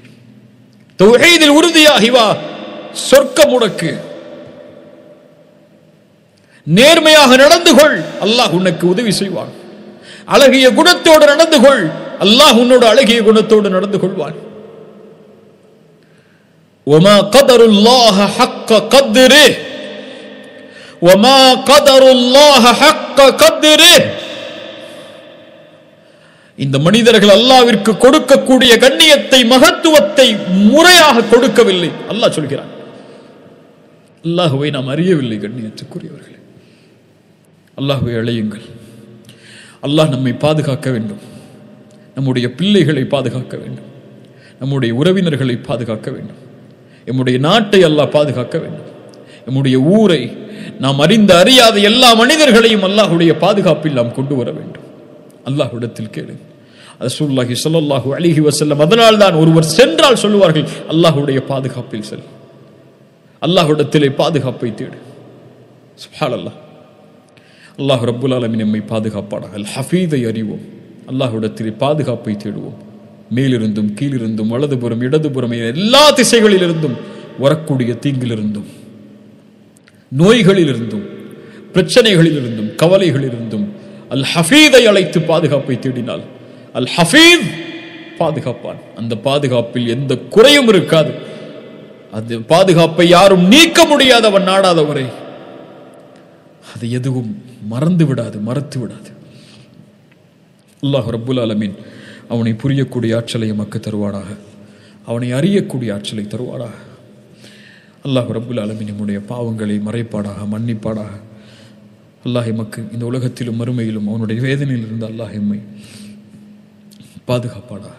தௌஹீதில் உறுதியாகி வா, சொர்க்கம் உனக்கு. நேர்மையாக நடந்து கொள், அல்லாஹ் உனக்கு உதவி செய்வான். அழகிய குணத்தோடு நடந்து கொள், அல்லாஹ் உன்னோடு அழகிய குணத்தோடு நடந்து கொள்வான். وما قدر الله حق قدره وما قدر الله حق قدره. இந்த மனிதர்கள் அல்லாஹ்விற்கு கொடுக்கக்கூடிய கண்ணியத்தை, மகத்துவத்தை முறையாக கொடுக்கவில்லை. அல்லாஹ் சொல்கிறான். அல்லாஹ்வை நாம் அறியவில்லை கண்ணியத்துக்குரியவர்களே. அல்லாஹ்வை அழையுங்கள். அல்லாஹ் நம்மை பாதுகாக்க வேண்டும். நம்முடைய பிள்ளைகளை பாதுகாக்க வேண்டும். நம்முடைய உறவினர்களை பாதுகாக்க வேண்டும். நம்முடைய நாட்டை அல்லாஹ் பாதுகாக்க வேண்டும். நம்முடைய ஊரை, நாம் அறிந்த அறியாத எல்லா மனிதர்களையும் அல்லாஹ்வுடைய பாதுகாப்பில் நாம் கொண்டு வர வேண்டும். அல்லாஹ்விடத்தில் கேளு. ரசூலுல்லாஹி ஸல்லல்லாஹு அலைஹி வஸல்லம் அதனால் தான் ஒருவர் சென்றால் சொல்லுவார்கள், அல்லாஹ்வுடைய பாதுகாப்பில் செல், அல்லாஹ்விடத்திலே பாதுகாப்பை தேடு. சுப்ஹானல்லாஹ். அல்லாஹ் ரப்புல் ஆலமீன் நம்மை பாதுகாப்பானாக. அல் ஹஃபீதை அறிவோம். அல்லாஹ்விடத்திலே பாதுகாப்பை தேடுவோம். மேலிருந்தும் கீழிருந்தும் வலதுபுறம் இடதுபுறம் எல்லா திசைகளிலிருந்தும் வரக்கூடிய தீங்கிலிருந்தும், நோய்களிலிருந்தும், பிரச்சனைகளிலிருந்தும், கவலைகளிலிருந்தும் அல் ஹஃபீதை அழைத்து பாதுகாப்பை தேடினால் அல் ஹஃபீஸ் பாதுகாப்பான். அந்த பாதுகாப்பில் எந்த குறையும் இருக்காது. அந்த பாதுகாப்பை யாரும் நீக்க முடியாதவன் நாடாதவரை அது எதுவும் மறந்து விடாது, மறத்து விடாது. அல்லாஹ் ரப்புல் ஆலமீன் அவனை புரியக்கூடிய ஆற்றலை எமக்கு தருவானாக. அவனை அறியக்கூடிய ஆற்றலை தருவானாக. அல்லாஹ் ரப்புல் ஆலமீன் நம்முடைய பாவங்களை மறைப்பானாக, மன்னிப்பானாக. அல்லாஹ் எமக்கு இந்த உலகத்திலும் மறுமையிலும் அவனுடைய வேதனையில் இருந்து அல்லாஹ் எம்மை பாதுகாப்பானாக.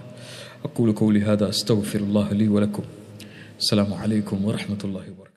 அக்கூலு கௌலி ஹாதா அஸ்தக்ஃபிருல்லாஹ் லீ வலக்கும். அஸ்ஸலாமு அலைக்கும் வரஹ்மத்துல்லாஹி வபரகாத்துஹு.